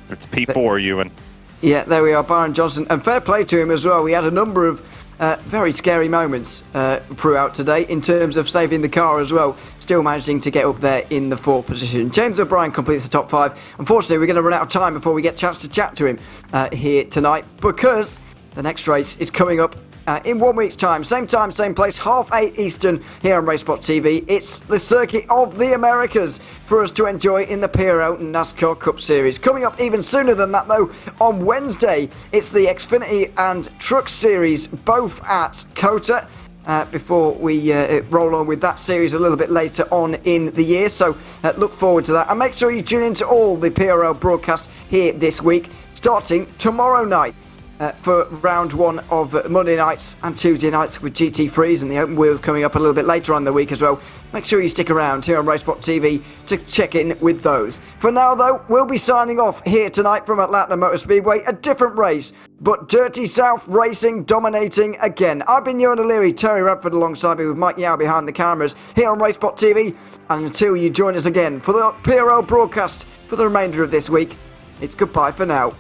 It's P4, Ewan. Yeah, there we are, Byron Johnson. And fair play to him as well. We had a number of very scary moments throughout today in terms of saving the car as well. Still managing to get up there in the 4th position. James O'Brien completes the top 5. Unfortunately, we're going to run out of time before we get a chance to chat to him here tonight, because the next race is coming up in 1 week's time. Same time, same place, 8:30 Eastern here on RaceSpotTV. It's the Circuit of the Americas for us to enjoy in the PRL NASCAR Cup Series. Coming up even sooner than that, though, on Wednesday, it's the Xfinity and Truck Series, both at COTA. Before we roll on with that series a little bit later on in the year. So look forward to that. And make sure you tune into all the PRL broadcasts here this week, starting tomorrow night. For round 1 of Monday nights and Tuesday nights with GT3s and the open wheels coming up a little bit later on in the week as well. Make sure you stick around here on RaceSpotTV to check in with those. For now, though, we'll be signing off here tonight from Atlanta Motor Speedway. A different race, but Dirty South Racing dominating again. I've been Ewan O'Leary, Terry Radford alongside me with Mike Yao behind the cameras here on RaceSpotTV. And until you join us again for the PRL broadcast for the remainder of this week, it's goodbye for now.